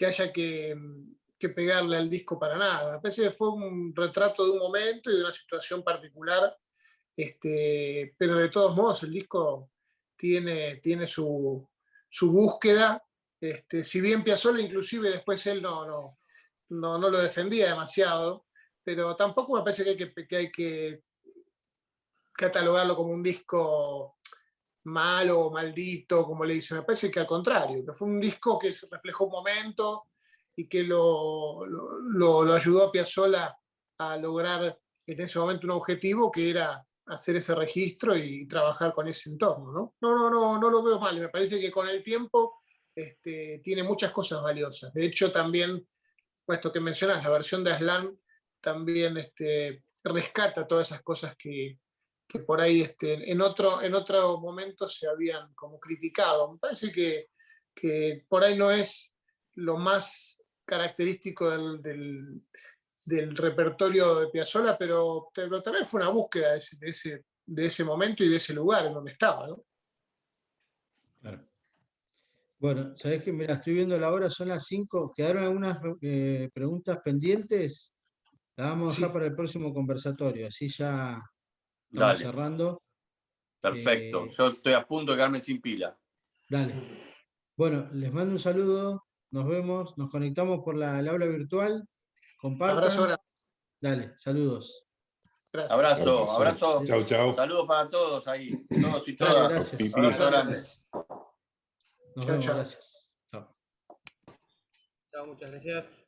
haya que que pegarle al disco para nada. Me parece que fue un retrato de un momento y de una situación particular, pero de todos modos el disco tiene su búsqueda. Si bien Piazzolla inclusive después él no lo defendía demasiado, pero tampoco me parece que hay que catalogarlo como un disco malo o maldito, como le dicen. Me parece que al contrario, que fue un disco que reflejó un momento y que lo ayudó a Piazzolla a lograr en ese momento un objetivo, que era hacer ese registro y trabajar con ese entorno, ¿no? No lo veo mal. Me parece que con el tiempo tiene muchas cosas valiosas. De hecho, también, esto que mencionas, la versión de Aslan también rescata todas esas cosas que por ahí en otro momento se habían como criticado. Me parece que por ahí no es lo más característico del repertorio de Piazzolla, pero también fue una búsqueda de ese momento y de ese lugar en donde estaba, ¿no? Claro. Bueno, sabés que mira, estoy viendo la hora, son las 5, quedaron algunas preguntas pendientes, las vamos a dejar para el próximo conversatorio, así ya estamos cerrando. Perfecto, yo estoy a punto de quedarme sin pila. Dale. Bueno, les mando un saludo, nos vemos, nos conectamos por el aula virtual, compartan. Abrazo. Dale, saludos. Gracias. Abrazo. Chau, chau. Saludos para todos ahí, todos y todas. Gracias. Abrazo grande. Nos vemos, gracias. Chao. Chao, muchas gracias.